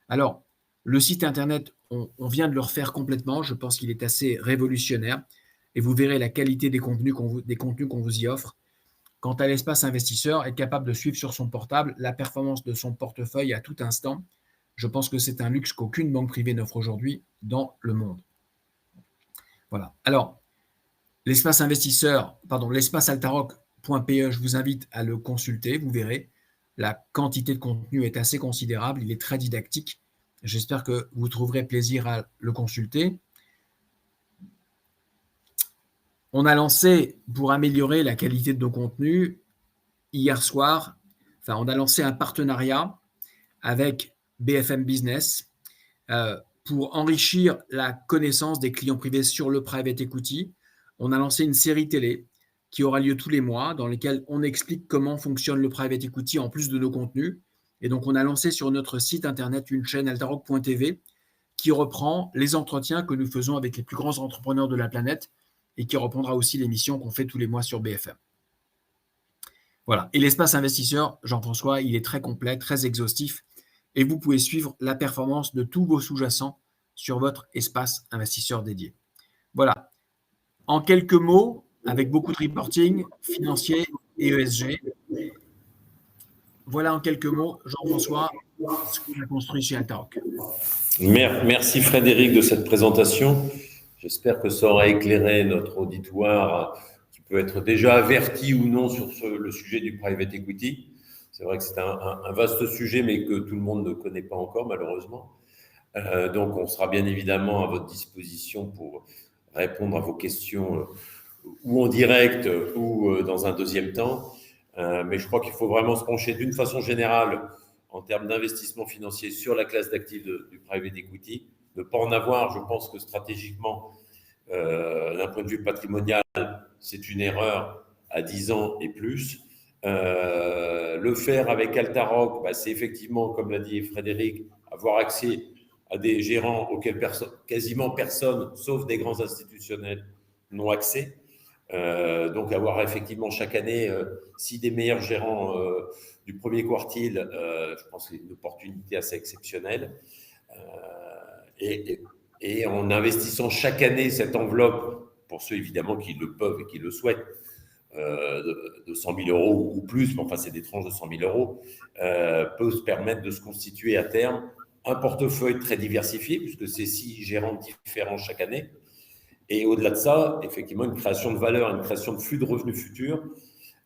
Alors, le site internet, on vient de le refaire complètement. Je pense qu'il est assez révolutionnaire et vous verrez la qualité des contenus qu'on vous y offre. Quant à l'espace investisseur, être capable de suivre sur son portable la performance de son portefeuille à tout instant, je pense que c'est un luxe qu'aucune banque privée n'offre aujourd'hui dans le monde. Voilà. Alors, l'espace altaroc.pe, je vous invite à le consulter. Vous verrez, la quantité de contenu est assez considérable. Il est très didactique. J'espère que vous trouverez plaisir à le consulter. On a lancé, pour améliorer la qualité de nos contenus, hier soir, on a lancé un partenariat avec BFM Business pour enrichir la connaissance des clients privés sur le private equity. On a lancé une série télé qui aura lieu tous les mois, dans lesquelles on explique comment fonctionne le private equity en plus de nos contenus. Et donc, on a lancé sur notre site internet une chaîne altaroc.tv qui reprend les entretiens que nous faisons avec les plus grands entrepreneurs de la planète et qui reprendra aussi l'émission qu'on fait tous les mois sur BFM. Voilà. Et l'espace investisseur, Jean-François, il est très complet, très exhaustif et vous pouvez suivre la performance de tous vos sous-jacents sur votre espace investisseur dédié. Voilà. En quelques mots, avec beaucoup de reporting financier et ESG. Voilà en quelques mots, Jean-François, ce qu'on a construit chez Altaroc. Merci Frédéric de cette présentation. J'espère que ça aura éclairé notre auditoire qui peut être déjà averti ou non sur le sujet du private equity. C'est vrai que c'est un vaste sujet, mais que tout le monde ne connaît pas encore, malheureusement. Donc, on sera bien évidemment à votre disposition pour répondre à vos questions ou en direct ou dans un deuxième temps. Mais je crois qu'il faut vraiment se pencher d'une façon générale en termes d'investissement financier sur la classe d'actifs du private equity. Ne pas en avoir, je pense que stratégiquement, d'un point de vue patrimonial, c'est une erreur à 10 ans et plus. Le faire avec Altaroc, c'est effectivement, comme l'a dit Frédéric, avoir accès à des gérants auxquels quasiment personne, sauf des grands institutionnels, n'ont accès. Donc avoir effectivement chaque année 6 des meilleurs gérants du premier quartile, je pense que c'est une opportunité assez exceptionnelle. Et en investissant chaque année cette enveloppe, pour ceux évidemment qui le peuvent et qui le souhaitent, de 100 000 euros ou plus, mais enfin c'est des tranches de 100 000 euros, peut se permettre de se constituer à terme un portefeuille très diversifié, puisque c'est 6 gérants différents chaque année. Et au-delà de ça, effectivement, une création de valeur, une création de flux de revenus futurs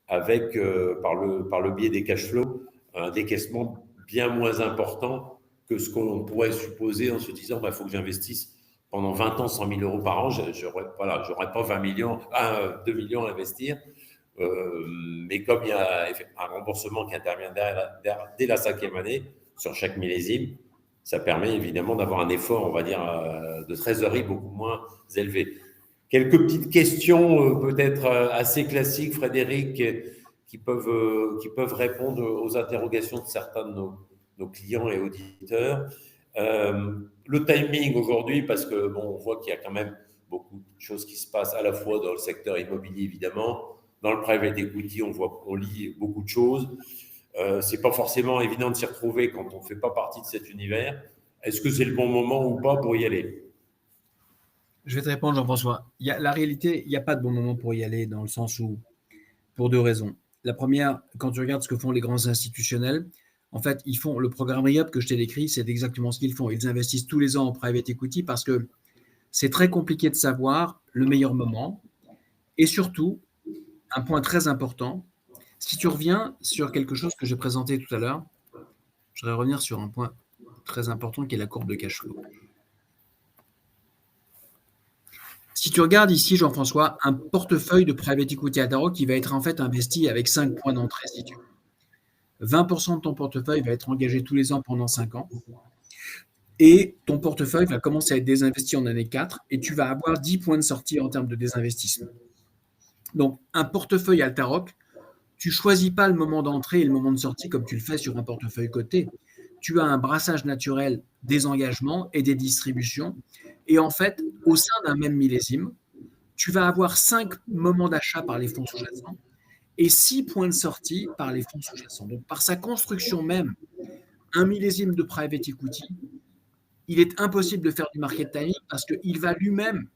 avec, par le biais des cash flows, un décaissement bien moins important que ce qu'on pourrait supposer en se disant il faut que j'investisse pendant 20 ans 100 000 euros par an. J'aurais pas 20 millions, 2 millions à investir. Mais comme il y a un remboursement qui intervient dès la 5e année sur chaque millésime, ça permet évidemment d'avoir un effort, on va dire, de trésorerie beaucoup moins élevé. Quelques petites questions peut-être assez classiques, Frédéric, qui peuvent répondre aux interrogations de certains de nos clients et auditeurs. Le timing aujourd'hui, parce que on voit qu'il y a quand même beaucoup de choses qui se passent à la fois dans le secteur immobilier, évidemment, dans le private equity, on lit beaucoup de choses. C'est pas forcément évident de s'y retrouver quand on ne fait pas partie de cet univers. Est-ce que c'est le bon moment ou pas pour y aller? Je vais te répondre, Jean-François. La réalité, il n'y a pas de bon moment pour y aller, dans le sens où, pour 2 raisons. La première, quand tu regardes ce que font les grands institutionnels, en fait, ils font le programme REUP que je t'ai décrit, c'est exactement ce qu'ils font. Ils investissent tous les ans en private equity parce que c'est très compliqué de savoir le meilleur moment. Et surtout, un point très important, si tu reviens sur quelque chose que j'ai présenté tout à l'heure, je voudrais revenir sur un point très important qui est la courbe de cash flow. Si tu regardes ici, Jean-François, un portefeuille de private equity Altaroc qui va être en fait investi avec 5 points d'entrée, si tu veux. 20% de ton portefeuille va être engagé tous les ans pendant 5 ans. Et ton portefeuille va commencer à être désinvesti en année 4 et tu vas avoir 10 points de sortie en termes de désinvestissement. Donc, un portefeuille Altaroc, tu ne choisis pas le moment d'entrée et le moment de sortie comme tu le fais sur un portefeuille coté. Tu as un brassage naturel des engagements et des distributions. Et en fait, au sein d'un même millésime, tu vas avoir 5 moments d'achat par les fonds sous-jacents et 6 points de sortie par les fonds sous-jacents. Donc, par sa construction même, un millésime de private equity, il est impossible de faire du market timing parce qu'il va lui-même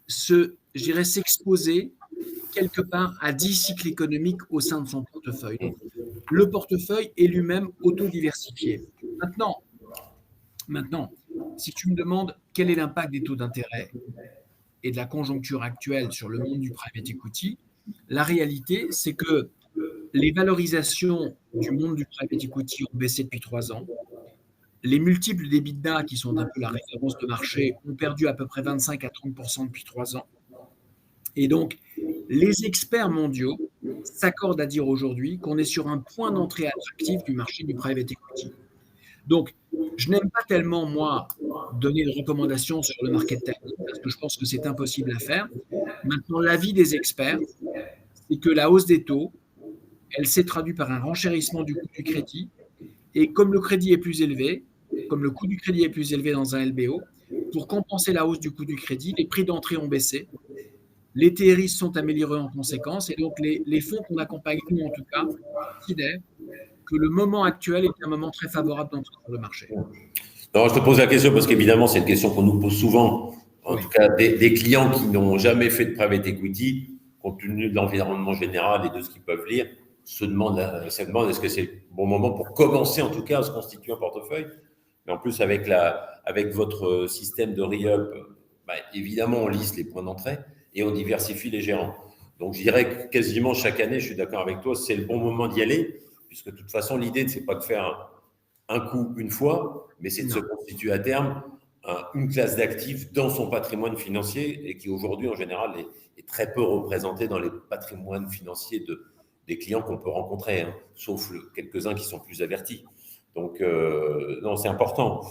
s'exposer quelque part à 10 cycles économiques au sein de son portefeuille. Donc, le portefeuille est lui-même auto-diversifié. Maintenant, si tu me demandes quel est l'impact des taux d'intérêt et de la conjoncture actuelle sur le monde du private equity, la réalité, c'est que les valorisations du monde du private equity ont baissé depuis 3 ans. Les multiples d'EBITDA, qui sont un peu la référence de marché, ont perdu à peu près 25 à 30% depuis 3 ans. Et donc, les experts mondiaux s'accordent à dire aujourd'hui qu'on est sur un point d'entrée attractif du marché du private equity. Donc, je n'aime pas tellement, moi, donner de recommandations sur le market timing parce que je pense que c'est impossible à faire. Maintenant, l'avis des experts, c'est que la hausse des taux, elle s'est traduite par un renchérissement du coût du crédit. Et comme le crédit est plus élevé, comme le coût du crédit est plus élevé dans un LBO, pour compenser la hausse du coût du crédit, les prix d'entrée ont baissé. Les TRI sont améliorés en conséquence. Et donc, les fonds qu'on accompagne, nous, en tout cas, considèrent que le moment actuel est un moment très favorable d'entrer sur le marché. Non, je te pose la question parce qu'évidemment, c'est une question qu'on nous pose souvent. En tout cas, des clients qui n'ont jamais fait de private equity compte tenu de l'environnement général et de ce qu'ils peuvent lire, se demandent est-ce que c'est le bon moment pour commencer en tout cas à se constituer un portefeuille. Mais en plus, avec votre système de re-up, évidemment, on lisse les points d'entrée et on diversifie les gérants. Donc, je dirais que quasiment chaque année, je suis d'accord avec toi, c'est le bon moment d'y aller, puisque de toute façon, l'idée, ce n'est pas de faire un coup une fois, mais c'est de se constituer à terme une classe d'actifs dans son patrimoine financier et qui aujourd'hui, en général, est très peu représentée dans les patrimoines financiers des clients qu'on peut rencontrer, hein, sauf quelques-uns qui sont plus avertis. Donc, non, c'est important.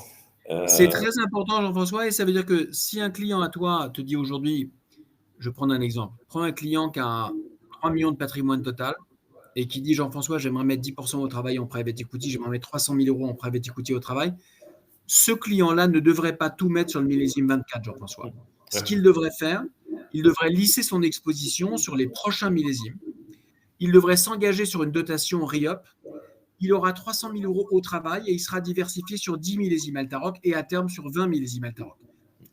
C'est très important, Jean-François, et ça veut dire que si un client à toi te dit aujourd'hui, je vais prendre un exemple, prends un client qui a 3 millions de patrimoine total et qui dit, Jean-François, j'aimerais mettre 10% au travail en private equity, j'aimerais mettre 300 000 euros en private equity au travail. Ce client-là ne devrait pas tout mettre sur le millésime 24, Jean-François. Ce qu'il devrait faire, il devrait lisser son exposition sur les prochains millésimes. Il devrait s'engager sur une dotation re-up. Il aura 300 000 euros au travail et il sera diversifié sur 10 millésimes Altaroc et à terme sur 20 millésimes Altaroc.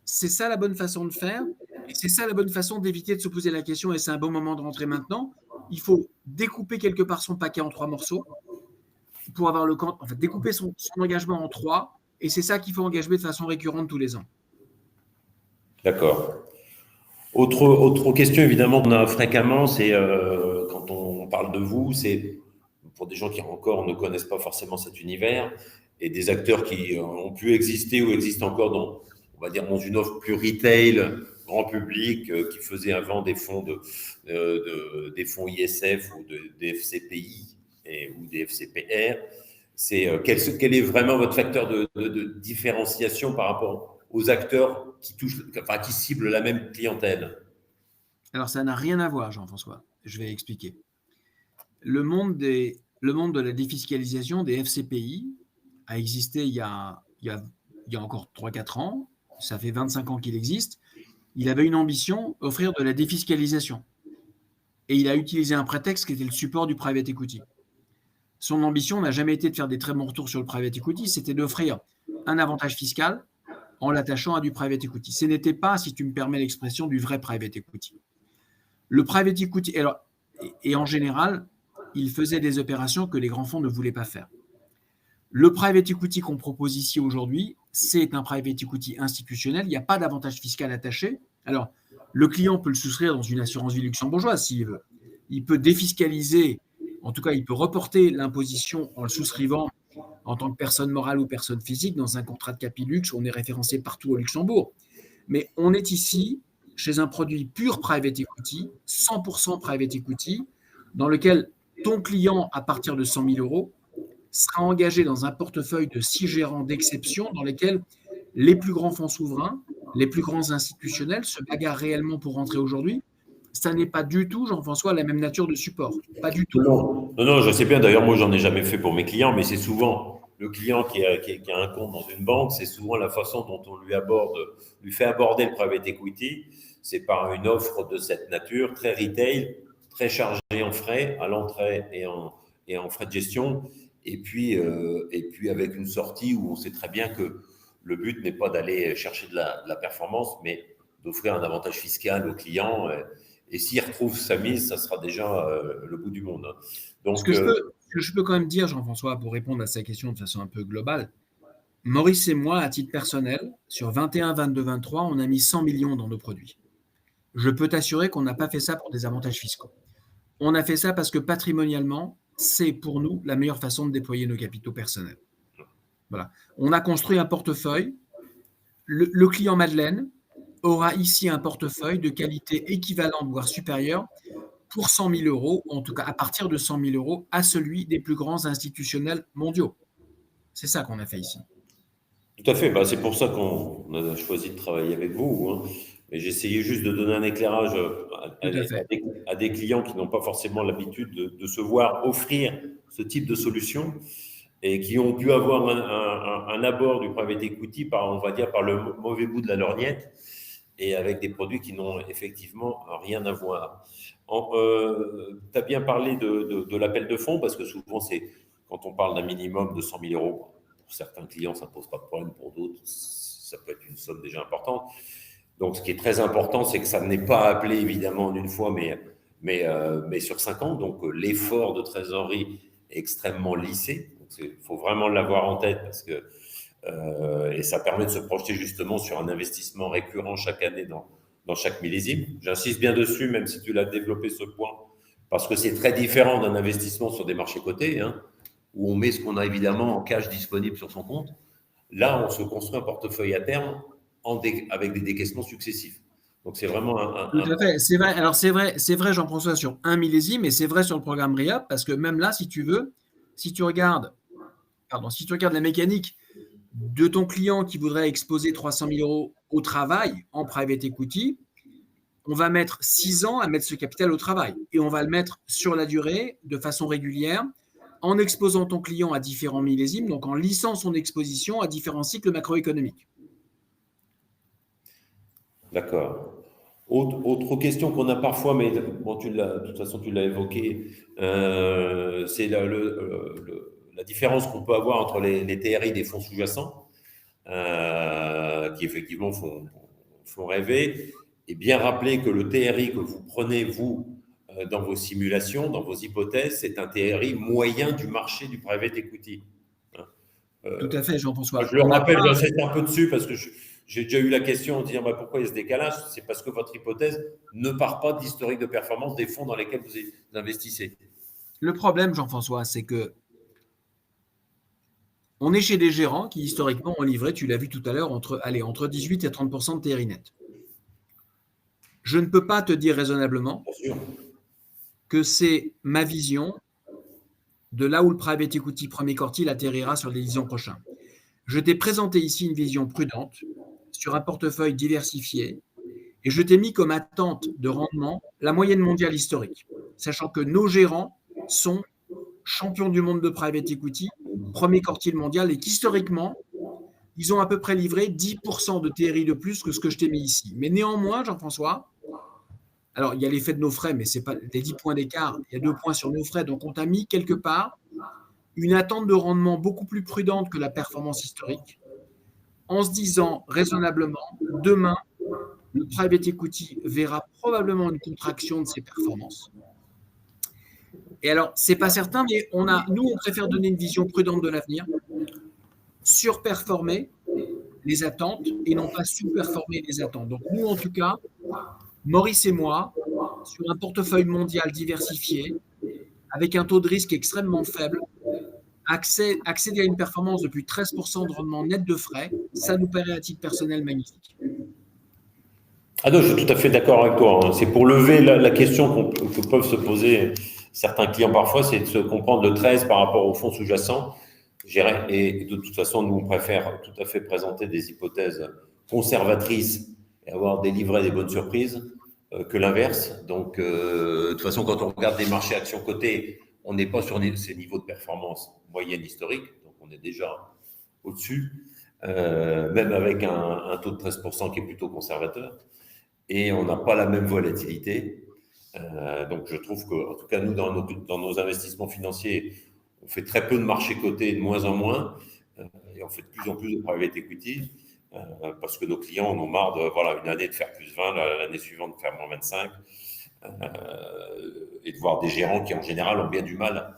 C'est ça la bonne façon de faire et c'est ça la bonne façon d'éviter de se poser la question et c'est un bon moment de rentrer maintenant. Il faut découper quelque part son paquet en 3 morceaux pour avoir découper son engagement en 3 et c'est ça qu'il faut engager de façon récurrente tous les ans. D'accord. Autre question, évidemment, qu'on a fréquemment, c'est quand on parle de vous, c'est pour des gens qui encore ne connaissent pas forcément cet univers et des acteurs qui ont pu exister ou existent encore on va dire, dans une offre plus retail, grand public, qui faisait avant des fonds des fonds ISF ou des FCPI ou des FCPR. C'est quel est vraiment votre facteur de différenciation par rapport aux acteurs qui ciblent la même clientèle? Alors, ça n'a rien à voir, Jean-François. Je vais expliquer. Le monde de la défiscalisation des FCPI a existé il y a encore 3-4 ans. Ça fait 25 ans qu'il existe. Il avait une ambition, offrir de la défiscalisation. Et il a utilisé un prétexte qui était le support du private equity. Son ambition n'a jamais été de faire des très bons retours sur le private equity, c'était d'offrir un avantage fiscal en l'attachant à du private equity. Ce n'était pas, si tu me permets l'expression, du vrai private equity. Le private equity, et en général, il faisait des opérations que les grands fonds ne voulaient pas faire. Le private equity qu'on propose ici aujourd'hui, c'est un private equity institutionnel. Il n'y a pas d'avantage fiscal attaché. Alors, le client peut le souscrire dans une assurance vie luxembourgeoise s'il veut. Il peut défiscaliser, en tout cas, il peut reporter l'imposition en le souscrivant en tant que personne morale ou personne physique dans un contrat de Capilux où on est référencé partout au Luxembourg. Mais on est ici chez un produit pur private equity, 100% private equity, dans lequel ton client, à partir de 100 000 euros, sera engagé dans un portefeuille de 6 gérants d'exception dans lesquels les plus grands fonds souverains, les plus grands institutionnels se bagarrent réellement pour rentrer aujourd'hui. Ça n'est pas du tout, Jean-François, la même nature de support. Pas du tout. Non, je sais bien. D'ailleurs, moi, j'en ai jamais fait pour mes clients, mais c'est souvent le client qui a un compte dans une banque, c'est souvent la façon dont on lui fait aborder le private equity. C'est par une offre de cette nature, très retail, très chargée en frais à l'entrée et en frais de gestion. Et puis avec une sortie où on sait très bien que le but n'est pas d'aller chercher de la performance, mais d'offrir un avantage fiscal au client. Et s'il retrouve sa mise, ça sera déjà le bout du monde. Donc, ce que je peux quand même dire, Jean-François, pour répondre à sa question de façon un peu globale, Maurice et moi, à titre personnel, sur 21, 22, 23, on a mis 100 millions dans nos produits. Je peux t'assurer qu'on n'a pas fait ça pour des avantages fiscaux. On a fait ça parce que patrimonialement, c'est pour nous la meilleure façon de déployer nos capitaux personnels. Voilà. On a construit un portefeuille. Le client Madeleine aura ici un portefeuille de qualité équivalente, voire supérieure, pour 100 000 euros, en tout cas à partir de 100 000 euros, à celui des plus grands institutionnels mondiaux. C'est ça qu'on a fait ici. Tout à fait. C'est pour ça qu'on a choisi de travailler avec vous. Hein. Mais j'essayais juste de donner un éclairage à des clients qui n'ont pas forcément l'habitude de se voir offrir ce type de solution et qui ont pu avoir un abord du private equity on va dire, par le mauvais bout de la lorgnette et avec des produits qui n'ont effectivement rien à voir. Tu as bien parlé de l'appel de fonds parce que souvent, quand on parle d'un minimum de 100 000 euros, pour certains clients, ça ne pose pas de problème, pour d'autres, ça peut être une somme déjà importante. Donc, ce qui est très important, c'est que ça n'est pas appelé évidemment en une fois, mais mais sur 5 ans. Donc, l'effort de trésorerie est extrêmement lissé. Il faut vraiment l'avoir en tête parce que et ça permet de se projeter justement sur un investissement récurrent chaque année dans chaque millésime. J'insiste bien dessus, même si tu l'as développé ce point, parce que c'est très différent d'un investissement sur des marchés cotés, hein, où on met ce qu'on a évidemment en cash disponible sur son compte. Là, on se construit un portefeuille à terme avec des décaissements successifs. Donc, c'est vraiment Tout à fait. C'est vrai. Alors, c'est vrai, Jean-François, sur un millésime, et c'est vrai sur le programme REAP, parce que même là, si tu veux, si tu regardes la mécanique de ton client qui voudrait exposer 300 000 euros au travail en private equity, on va mettre 6 ans à mettre ce capital au travail. Et on va le mettre sur la durée, de façon régulière, en exposant ton client à différents millésimes, donc en lissant son exposition à différents cycles macroéconomiques. D'accord. Autre question qu'on a parfois, mais bon, de toute façon, tu l'as évoqué, c'est la différence qu'on peut avoir entre les TRI des fonds sous-jacents, qui effectivement font rêver, et bien rappeler que le TRI que vous prenez, vous, dans vos simulations, dans vos hypothèses, c'est un TRI moyen du marché du private equity. Hein. Tout à fait, Jean-François. Je le rappelle, j'insiste un peu dessus parce que j'ai déjà eu la question de dire pourquoi il y a ce décalage. C'est parce que votre hypothèse ne part pas de l'historique de performance des fonds dans lesquels vous investissez. Le problème, Jean-François, c'est que on est chez des gérants qui, historiquement, ont livré, tu l'as vu tout à l'heure, entre 18 et 30% de TRI net. Je ne peux pas te dire raisonnablement que c'est ma vision de là où le private equity premier quartile atterrira sur les 10 ans prochains. Je t'ai présenté ici une vision prudente sur un portefeuille diversifié et je t'ai mis comme attente de rendement la moyenne mondiale historique, sachant que nos gérants sont champions du monde de private equity, premier quartile mondial, et qu'historiquement, ils ont à peu près livré 10% de TRI de plus que ce que je t'ai mis ici. Mais néanmoins, Jean-François, alors il y a l'effet de nos frais, mais ce n'est pas les 10 points d'écart, il y a 2 points sur nos frais, donc on t'a mis quelque part une attente de rendement beaucoup plus prudente que la performance historique, en se disant raisonablement, demain, le private equity verra probablement une contraction de ses performances. Et alors, ce n'est pas certain, mais nous, on préfère donner une vision prudente de l'avenir, surperformer les attentes et non pas sous-performer les attentes. Donc, nous, en tout cas, Maurice et moi, sur un portefeuille mondial diversifié, avec un taux de risque extrêmement faible, accéder à une performance de plus de 13% de rendement net de frais, ça nous paraît à titre personnel magnifique. Ah non, je suis tout à fait d'accord avec toi. Hein. C'est pour lever la question que peuvent se poser certains clients parfois, c'est de se comprendre le 13 par rapport au fonds sous-jacent. Et de toute façon, nous, on préfère tout à fait présenter des hypothèses conservatrices et avoir délivré des bonnes surprises que l'inverse. Donc, de toute façon, quand on regarde des marchés actions cotées, on n'est pas sur ces niveaux de performance moyenne historique, donc on est déjà au-dessus, même avec un taux de 13% qui est plutôt conservateur. Et on n'a pas la même volatilité. Donc, je trouve que, en tout cas, nous, dans nos investissements financiers, on fait très peu de marchés cotés, de moins en moins, et on fait de plus en plus de private equity, parce que nos clients en ont marre de, une année de faire plus 20, l'année suivante de faire moins 25, et de voir des gérants qui, en général, ont bien du mal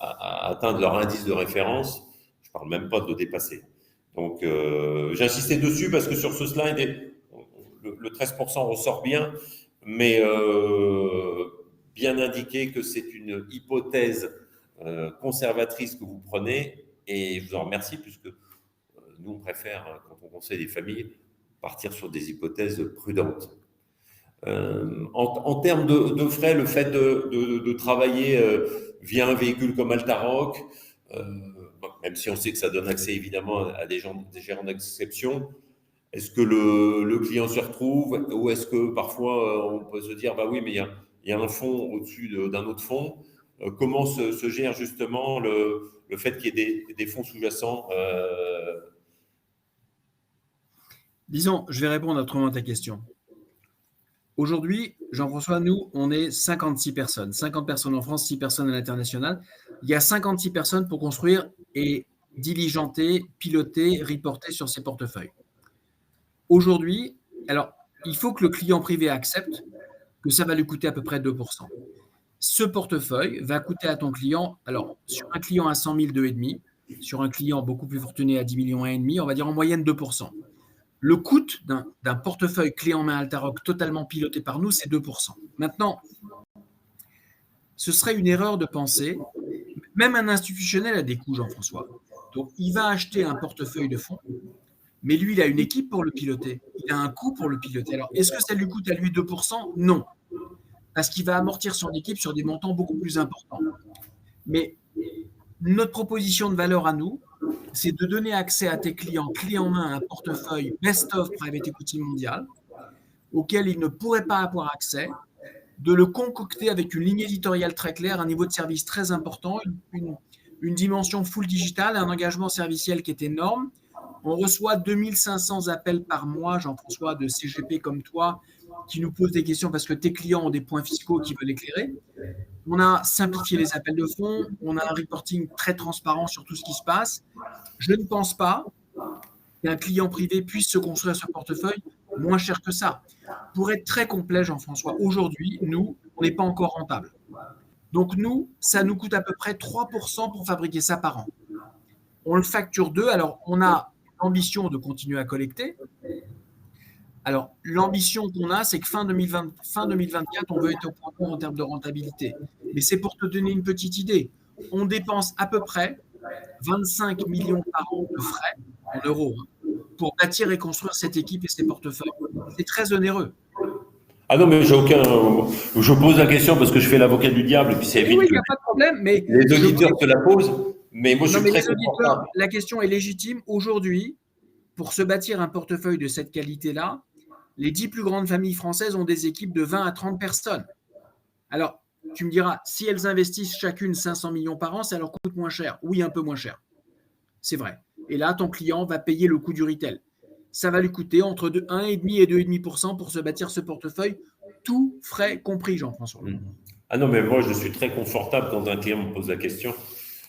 à atteindre leur indice de référence. Je ne parle même pas de le dépasser. Donc, j'ai insisté dessus parce que sur ce slide, le 13% ressort bien, mais bien indiqué que c'est une hypothèse conservatrice que vous prenez, et je vous en remercie puisque nous on préfère, quand on conseille des familles, partir sur des hypothèses prudentes. En termes de frais, le fait de travailler via un véhicule comme Altaroc, même si on sait que ça donne accès évidemment à des gérants d'exception, est-ce que le client se retrouve, ou est-ce que parfois on peut se dire oui, mais il y a un fonds au-dessus d'un autre fonds? Comment se gère justement le fait qu'il y ait des fonds sous-jacents? Disons, je vais répondre autrement à ta question. Aujourd'hui, Jean-François, nous, on est 56 personnes. 50 personnes en France, 6 personnes à l'international. Il y a 56 personnes pour construire et diligenter, piloter, reporter sur ces portefeuilles. Aujourd'hui, alors, il faut que le client privé accepte que ça va lui coûter à peu près 2%. Ce portefeuille va coûter à ton client, alors sur un client à 100 000, 2,5, sur un client beaucoup plus fortuné à 10 millions, 1,5, on va dire en moyenne 2%. Le coût d'un portefeuille clé en main Altaroc totalement piloté par nous, c'est 2%. Maintenant, ce serait une erreur de penser, même un institutionnel a des coûts, Jean-François. Donc, il va acheter un portefeuille de fonds, mais lui, il a une équipe pour le piloter. Il a un coût pour le piloter. Alors, est-ce que ça lui coûte à lui 2%? Non, parce qu'il va amortir son équipe sur des montants beaucoup plus importants. Mais notre proposition de valeur à nous, c'est de donner accès à tes clients clé en main à un portefeuille best-of private equity mondial auquel ils ne pourraient pas avoir accès, de le concocter avec une ligne éditoriale très claire, un niveau de service très important, une dimension full digital, un engagement serviciel qui est énorme. On reçoit 2500 appels par mois, Jean-François, de CGP comme toi, qui nous posent des questions parce que tes clients ont des points fiscaux qui veulent éclairer. On a simplifié les appels de fonds, on a un reporting très transparent sur tout ce qui se passe. Je ne pense pas qu'un client privé puisse se construire ce portefeuille moins cher que ça. Pour être très complet, Jean-François, aujourd'hui, nous, on n'est pas encore rentable. Donc nous, ça nous coûte à peu près 3% pour fabriquer ça par an. On le facture 2. Alors, on a l'ambition de continuer à collecter. Alors, l'ambition qu'on a, c'est que fin 2024, on veut être au point en termes de rentabilité. Mais c'est pour te donner une petite idée. On dépense à peu près 25 millions par an de frais, en euros, pour bâtir et construire cette équipe et ces portefeuilles. C'est très onéreux. Ah non, mais je pose la question parce que je fais l'avocat du diable et puis c'est évident. Oui, il n'y a pas de problème. Mais les auditeurs te la posent, mais moi je suis très confortable. La question est légitime. Aujourd'hui, pour se bâtir un portefeuille de cette qualité-là, les 10 plus grandes familles françaises ont des équipes de 20 à 30 personnes. Alors, tu me diras, si elles investissent chacune 500 millions par an, ça leur coûte moins cher. Oui, un peu moins cher. C'est vrai. Et là, ton client va payer le coût du retail. Ça va lui coûter entre 1,5 et 2,5% pour se bâtir ce portefeuille, tout frais compris, Jean-François. Ah non, mais moi, je suis très confortable quand un client me pose la question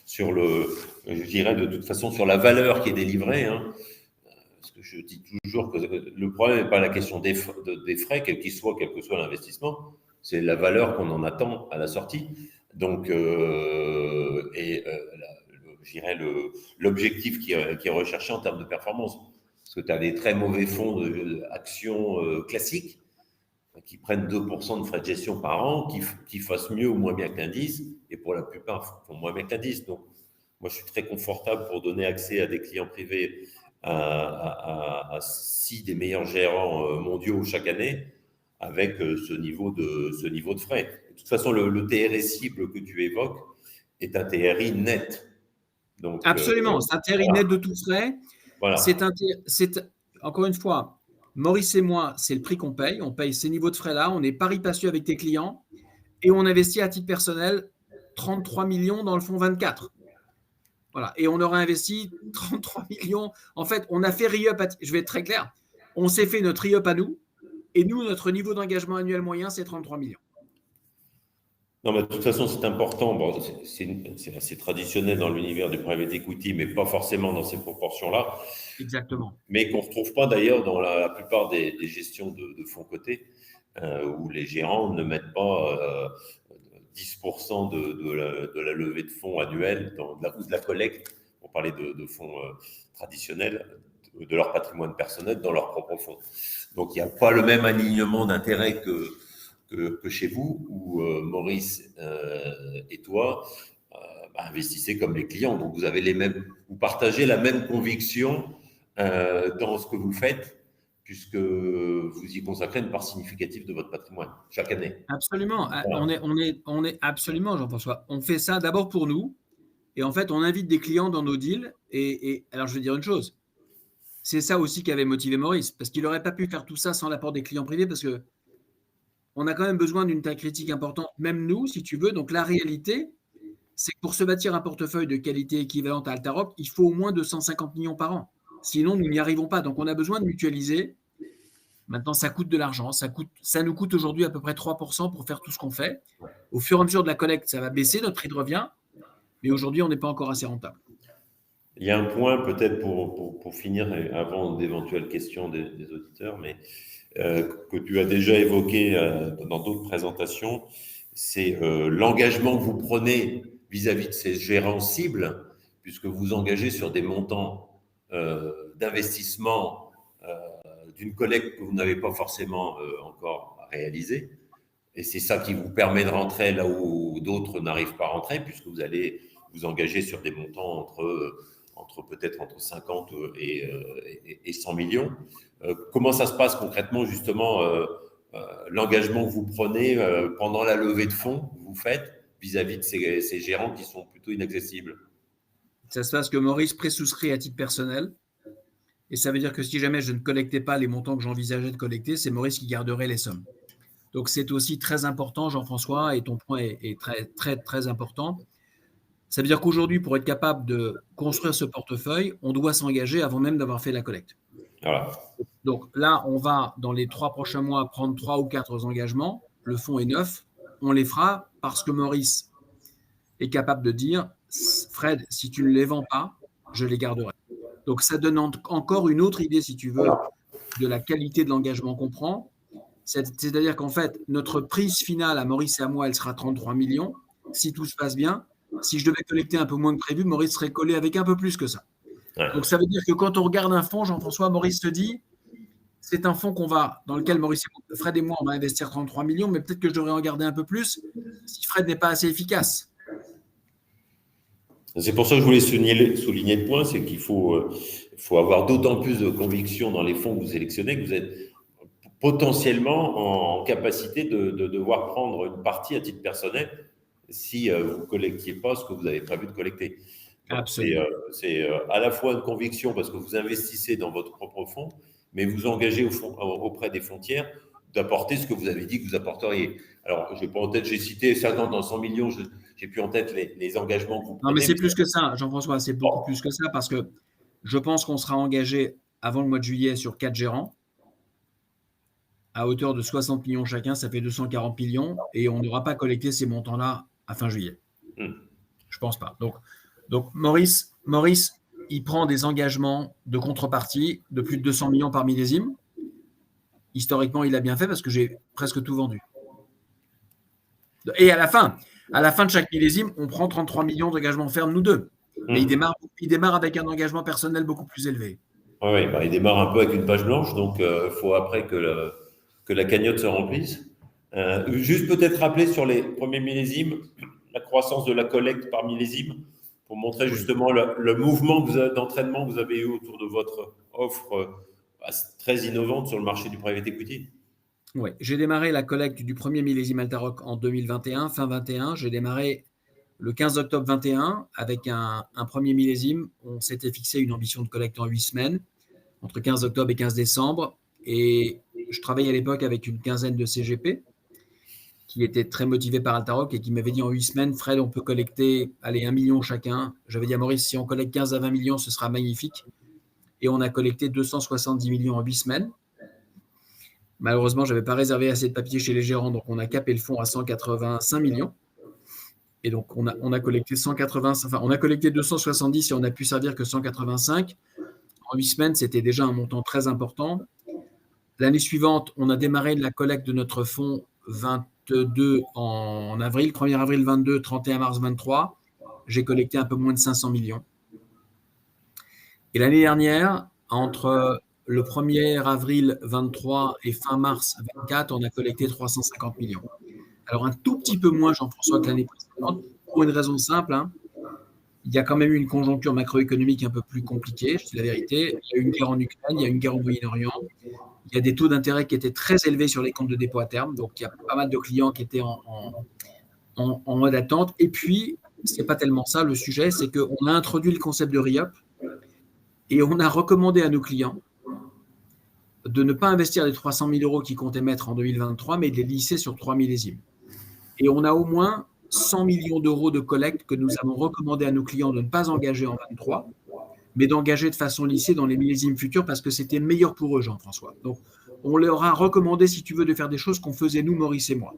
sur je dirais de toute façon, sur la valeur qui est délivrée. Parce que je dis toujours que le problème n'est pas la question des frais, quel que soit l'investissement, c'est la valeur qu'on en attend à la sortie. Donc, je dirais l'objectif qui est recherché en termes de performance. Parce que tu as des très mauvais fonds d'actions classiques qui prennent 2% de frais de gestion par an, qui fassent mieux ou moins bien que l'indice, et pour la plupart font moins bien que l'indice. Donc, moi, je suis très confortable pour donner accès à des clients privés à 6 des meilleurs gérants mondiaux chaque année, avec ce niveau de frais. De toute façon, le TRI cible que tu évoques est un TRI net. Donc, absolument, c'est un TRI net de tout frais. Voilà. Encore une fois, Maurice et moi, c'est le prix qu'on paye. On paye ces niveaux de frais-là. On est pari passu avec tes clients et on investit à titre personnel 33 millions dans le fonds 24. Voilà. Et on aura investi 33 millions. En fait, on a fait re-up. Je vais être très clair. On s'est fait notre re-up à nous. Et nous, notre niveau d'engagement annuel moyen, c'est 33 millions. Non, mais de toute façon, c'est important. Bon, c'est assez traditionnel dans l'univers du private equity, mais pas forcément dans ces proportions-là. Exactement. Mais qu'on ne retrouve pas d'ailleurs dans la plupart des gestions de fonds cotés, où les gérants ne mettent pas 10% de la levée de fonds annuelle ou de la collecte, pour parler de fonds traditionnels, de leur patrimoine personnel dans leur propre fonds. Donc, il n'y a pas le même alignement d'intérêts que chez vous, où Maurice et toi investissez comme les clients. Donc, vous partagez la même conviction dans ce que vous faites, puisque vous y consacrez une part significative de votre patrimoine chaque année. Absolument. Voilà. On est absolument, Jean-François. On fait ça d'abord pour nous, et en fait, on invite des clients dans nos deals. Et alors, je vais dire une chose. C'est ça aussi qui avait motivé Maurice, parce qu'il n'aurait pas pu faire tout ça sans l'apport des clients privés, parce que on a quand même besoin d'une taille critique importante, même nous, si tu veux. Donc, la réalité, c'est que pour se bâtir un portefeuille de qualité équivalente à Altaroc, il faut au moins 250 millions par an. Sinon, nous n'y arrivons pas. Donc, on a besoin de mutualiser. Maintenant, ça coûte de l'argent. Ça nous coûte aujourd'hui à peu près 3% pour faire tout ce qu'on fait. Au fur et à mesure de la collecte, ça va baisser, notre prix de revient. Mais aujourd'hui, on n'est pas encore assez rentable. Il y a un point peut-être pour finir, avant d'éventuelles questions des auditeurs, mais que tu as déjà évoqué dans d'autres présentations, c'est l'engagement que vous prenez vis-à-vis de ces gérants cibles, puisque vous engagez sur des montants d'investissement d'une collecte que vous n'avez pas forcément encore réalisée. Et c'est ça qui vous permet de rentrer là où d'autres n'arrivent pas à rentrer, puisque vous allez vous engager sur des montants peut-être entre 50 et 100 millions. Comment ça se passe concrètement, justement, l'engagement que vous prenez pendant la levée de fonds que vous faites vis-à-vis de ces gérants qui sont plutôt inaccessibles? Ça se passe que Maurice présouscrit à titre personnel. Et ça veut dire que si jamais je ne collectais pas les montants que j'envisageais de collecter, c'est Maurice qui garderait les sommes. Donc, c'est aussi très important, Jean-François, et ton point est très, très, très important. Ça veut dire qu'aujourd'hui, pour être capable de construire ce portefeuille, on doit s'engager avant même d'avoir fait la collecte. Voilà. Donc là, on va, dans les 3 prochains mois, prendre 3 ou 4 engagements. Le fonds est neuf. On les fera parce que Maurice est capable de dire « Fred, si tu ne les vends pas, je les garderai ». Donc, ça donne encore une autre idée, si tu veux, de la qualité de l'engagement qu'on prend. C'est-à-dire qu'en fait, notre prise finale à Maurice et à moi, elle sera 33 millions. Si tout se passe bien, si je devais collecter un peu moins que prévu, Maurice serait collé avec un peu plus que ça. Ouais. Donc, ça veut dire que quand on regarde un fonds, Jean-François, Maurice se dit, c'est un fonds dans lequel Fred et moi, on va investir 33 millions, mais peut-être que je devrais en garder un peu plus si Fred n'est pas assez efficace. C'est pour ça que je voulais souligner le point, c'est qu'il faut avoir d'autant plus de conviction dans les fonds que vous sélectionnez, que vous êtes potentiellement en capacité de devoir prendre une partie à titre personnel si vous ne collectiez pas ce que vous avez prévu de collecter. Donc, absolument. C'est à la fois une conviction parce que vous investissez dans votre propre fonds, mais vous engagez auprès des fonds tiers d'apporter ce que vous avez dit que vous apporteriez. Alors, je n'ai pas en tête, j'ai cité 50 dans 100 millions, j'ai plus en tête les engagements que vous prenez. Non, mais c'est plus que ça, Jean-François, c'est beaucoup plus que ça parce que je pense qu'on sera engagé avant le mois de juillet sur 4 gérants à hauteur de 60 millions chacun, ça fait 240 millions et on n'aura pas collecté ces montants-là à fin juillet. Je pense pas. Donc Maurice, il prend des engagements de contrepartie de plus de 200 millions par millésime. Historiquement, il a bien fait parce que j'ai presque tout vendu. Et à la fin de chaque millésime, on prend 33 millions d'engagements fermes, nous deux. Mais il démarre avec un engagement personnel beaucoup plus élevé. Oui, il démarre un peu avec une page blanche, donc il faut après que la cagnotte se remplisse. Juste peut-être rappeler sur les premiers millésimes, la croissance de la collecte par millésime, pour montrer justement le mouvement d'entraînement que vous avez eu autour de votre offre très innovante sur le marché du private equity. Oui, j'ai démarré la collecte du premier millésime Altaroc en 2021, fin 21. J'ai démarré le 15 octobre 21 avec un premier millésime. On s'était fixé une ambition de collecte en 8 semaines, entre 15 octobre et 15 décembre. Et je travaillais à l'époque avec une quinzaine de CGP qui étaient très motivés par Altaroc et qui m'avaient dit en 8 semaines, Fred, on peut collecter 1 million chacun. J'avais dit à Maurice, si on collecte 15 à 20 millions, ce sera magnifique. Et on a collecté 270 millions en 8 semaines. Malheureusement, je n'avais pas réservé assez de papier chez les gérants, donc on a capé le fonds à 185 millions. Et donc, on a collecté 270 et on n'a pu servir que 185. En 8 semaines, c'était déjà un montant très important. L'année suivante, on a démarré la collecte de notre fonds 22 en avril, 1er avril 22, 31 mars 23. J'ai collecté un peu moins de 500 millions. Et l'année dernière, entre le 1er avril 23 et fin mars 24, on a collecté 350 millions. Alors, un tout petit peu moins, Jean-François, que l'année précédente, pour une raison simple. Il y a quand même eu une conjoncture macroéconomique un peu plus compliquée, je dis la vérité. Il y a eu une guerre en Ukraine, il y a eu une guerre au Moyen-Orient. Il y a des taux d'intérêt qui étaient très élevés sur les comptes de dépôt à terme. Donc, il y a pas mal de clients qui étaient en mode attente. Et puis, ce n'est pas tellement ça le sujet, c'est qu'on a introduit le concept de re-up et on a recommandé à nos clients de ne pas investir les 300 000 euros qu'ils comptaient mettre en 2023, mais de les lisser sur 3 millésimes. Et on a au moins 100 millions d'euros de collecte que nous avons recommandé à nos clients de ne pas engager en 2023, mais d'engager de façon lissée dans les millésimes futurs parce que c'était meilleur pour eux, Jean-François. Donc, on leur a recommandé, si tu veux, de faire des choses qu'on faisait nous, Maurice et moi.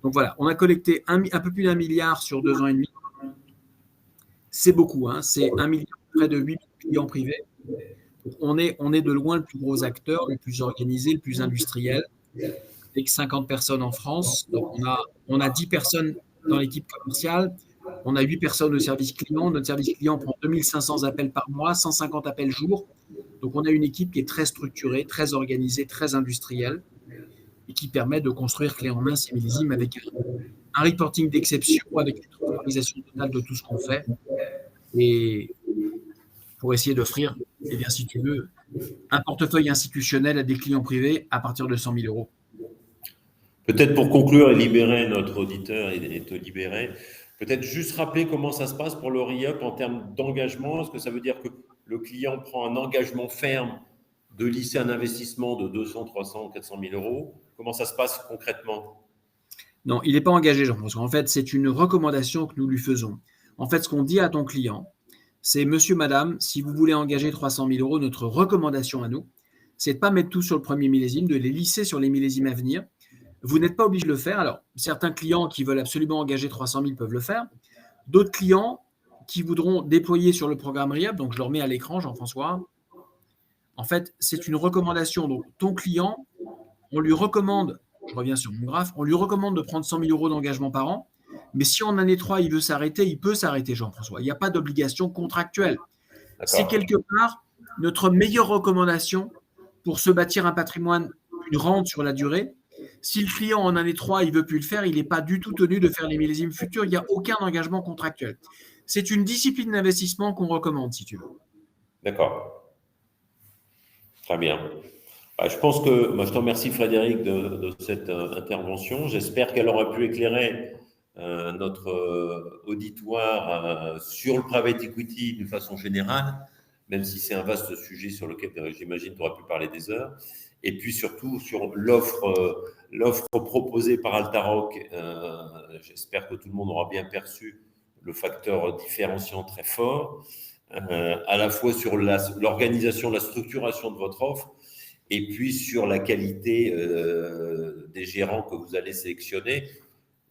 Donc voilà, on a collecté un peu plus d'1 milliard sur 2 ans et demi. C'est beaucoup, c'est 1 milliard, près de 8 clients privés. On est de loin le plus gros acteur, le plus organisé, le plus industriel, avec 50 personnes en France. Donc, on a 10 personnes dans l'équipe commerciale, on a 8 personnes au service client. Notre service client prend 2500 appels par mois, 150 appels jour. Donc, on a une équipe qui est très structurée, très organisée, très industrielle et qui permet de construire clé en main ces millésimes avec un reporting d'exception, avec une centralisation totale de tout ce qu'on fait et pour essayer d'offrir, eh bien, si tu veux, un portefeuille institutionnel à des clients privés à partir de 100 000 euros. Peut-être pour conclure et libérer notre auditeur et te libérer, peut-être juste rappeler comment ça se passe pour le re-up en termes d'engagement. Est-ce que ça veut dire que le client prend un engagement ferme de lisser un investissement de 200, 300, 400 000 euros? Comment ça se passe concrètement? Non, il n'est pas engagé, Jean-François. En fait, c'est une recommandation que nous lui faisons. En fait, ce qu'on dit à ton client, c'est monsieur, madame, si vous voulez engager 300 000 euros, notre recommandation à nous, c'est de ne pas mettre tout sur le premier millésime, de les lisser sur les millésimes à venir. Vous n'êtes pas obligé de le faire. Alors, certains clients qui veulent absolument engager 300 000 peuvent le faire. D'autres clients qui voudront déployer sur le programme RIAP, donc je le remets à l'écran, Jean-François. En fait, c'est une recommandation. Donc, ton client, on lui recommande, je reviens sur mon graphe, on lui recommande de prendre 100 000 euros d'engagement par an. Mais si en année 3, il veut s'arrêter, il peut s'arrêter, Jean-François. Il n'y a pas d'obligation contractuelle. C'est quelque part notre meilleure recommandation pour se bâtir un patrimoine, une rente sur la durée. Si le client en année 3, il ne veut plus le faire, il n'est pas du tout tenu de faire les millésimes futurs. Il n'y a aucun engagement contractuel. C'est une discipline d'investissement qu'on recommande, si tu veux. D'accord. Très bien. Je pense que, moi, je te remercie Frédéric de cette intervention. J'espère qu'elle aura pu éclairer notre auditoire sur le private equity d'une façon générale, même si c'est un vaste sujet sur lequel j'imagine tu auras pu parler des heures. Et puis surtout sur l'offre proposée par Altaroc. J'espère que tout le monde aura bien perçu le facteur différenciant très fort, à la fois sur l'organisation, la structuration de votre offre, et puis sur la qualité des gérants que vous allez sélectionner.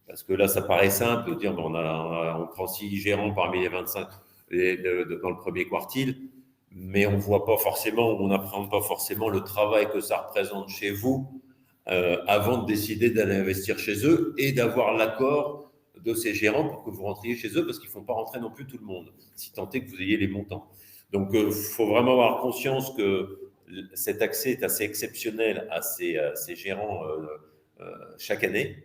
Parce que là, ça paraît simple de dire on prend 6 gérants parmi les 25 dans le premier quartile, mais on voit pas forcément, on n'apprend pas forcément le travail que ça représente chez vous avant de décider d'aller investir chez eux et d'avoir l'accord de ces gérants pour que vous rentriez chez eux, parce qu'ils ne font pas rentrer non plus tout le monde, si tant est que vous ayez les montants. Donc, il faut vraiment avoir conscience que cet accès est assez exceptionnel à ces gérants chaque année,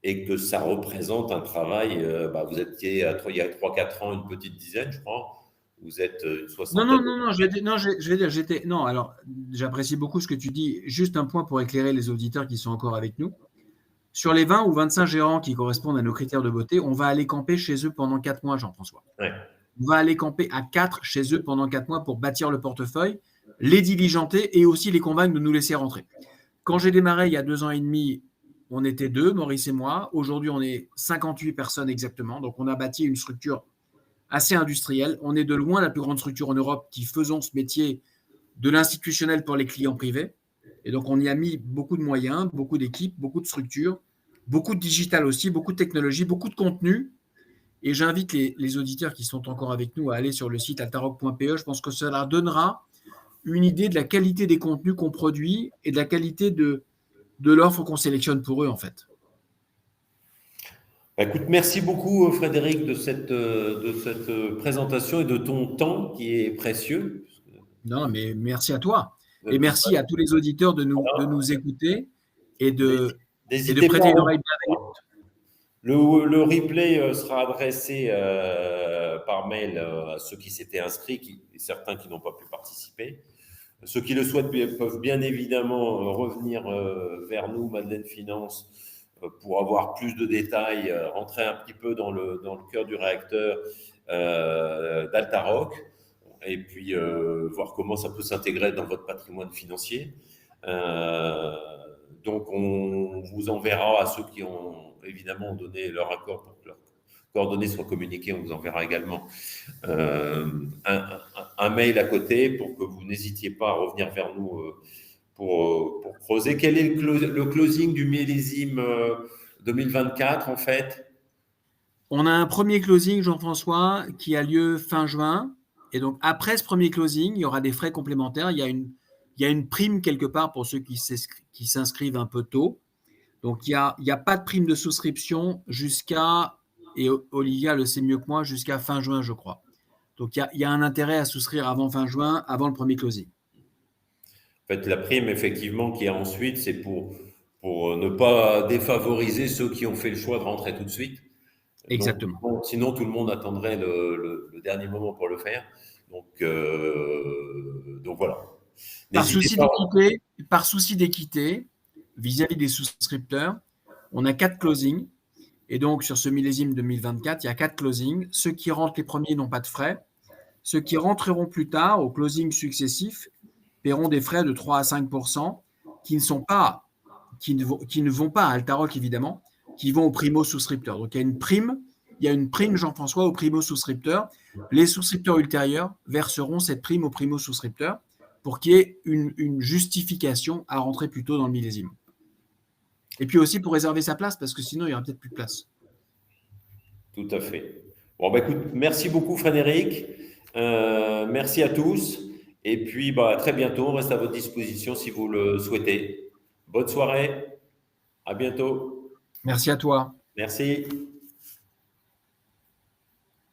et que ça représente un travail. Vous étiez il y a 3-4 ans une petite dizaine, je crois. Vous êtes une soixantaine. Non, je vais dire, non, alors, j'apprécie beaucoup ce que tu dis. Juste un point pour éclairer les auditeurs qui sont encore avec nous. Sur les 20 ou 25 gérants qui correspondent à nos critères de beauté, on va aller camper chez eux pendant 4 mois, Jean-François. Ouais. On va aller camper à 4 chez eux pendant 4 mois pour bâtir le portefeuille, les diligenter et aussi les convaincre de nous laisser rentrer. Quand j'ai démarré il y a 2 ans et demi, on était 2, Maurice et moi. Aujourd'hui, on est 58 personnes exactement. Donc, on a bâti une structure assez industrielle. On est de loin la plus grande structure en Europe qui faisons ce métier de l'institutionnel pour les clients privés. Et donc, on y a mis beaucoup de moyens, beaucoup d'équipes, beaucoup de structures, beaucoup de digital aussi, beaucoup de technologie, beaucoup de contenu. Et j'invite les auditeurs qui sont encore avec nous à aller sur le site altaroc.pe. Je pense que cela donnera une idée de la qualité des contenus qu'on produit et de la qualité de l'offre qu'on sélectionne pour eux, en fait. Écoute, merci beaucoup Frédéric de cette présentation et de ton temps qui est précieux. Non, mais merci à toi. Et merci à tous les auditeurs de nous écouter et de prêter une oreille bienveillante. Le replay sera adressé par mail à ceux qui s'étaient inscrits, et certains qui n'ont pas pu participer. Ceux qui le souhaitent peuvent bien évidemment revenir vers nous, Madeleine Finance, pour avoir plus de détails, rentrer un petit peu dans le cœur du réacteur d'Altaroc, et puis voir comment ça peut s'intégrer dans votre patrimoine financier. Donc, on vous enverra à ceux qui ont évidemment donné leur accord pour que leurs coordonnées soient communiquées. On vous enverra également un mail à côté pour que vous n'hésitiez pas à revenir vers nous pour creuser. Quel est le closing du millésime 2024 en fait? On a un premier closing, Jean-François, qui a lieu fin juin. Et donc, après ce premier closing, il y aura des frais complémentaires. Il y a une prime quelque part pour ceux qui s'inscrivent un peu tôt. Donc, il y a pas de prime de souscription jusqu'à, et Olivia le sait mieux que moi, jusqu'à fin juin, je crois. Donc, il y a un intérêt à souscrire avant fin juin, avant le premier closing. En fait, la prime, effectivement, qui est ensuite, c'est pour ne pas défavoriser ceux qui ont fait le choix de rentrer tout de suite. Donc, Exactement. sinon, tout le monde attendrait le dernier moment pour le faire. Donc voilà. Par N'hésitez souci pas. d'équité, par souci d'équité vis-à-vis des souscripteurs, on a 4 closings. Et donc, sur ce millésime 2024, il y a 4 closings. Ceux qui rentrent les premiers n'ont pas de frais. Ceux qui rentreront plus tard, au closing successif, paieront des frais de 3 à 5 qui ne vont pas à Altaroc, évidemment, qui vont aux primo-souscripteurs. Donc, il y a une prime, Jean-François, aux primo-souscripteurs. Les souscripteurs ultérieurs verseront cette prime aux primo-souscripteurs pour qu'il y ait une justification à rentrer plus tôt dans le millésime. Et puis aussi pour réserver sa place, parce que sinon, il n'y aura peut-être plus de place. Tout à fait. Bon, bah, écoute, merci beaucoup, Frédéric. Merci à tous. Et puis, bah, à très bientôt. On reste à votre disposition si vous le souhaitez. Bonne soirée. À bientôt. Merci à toi. Merci.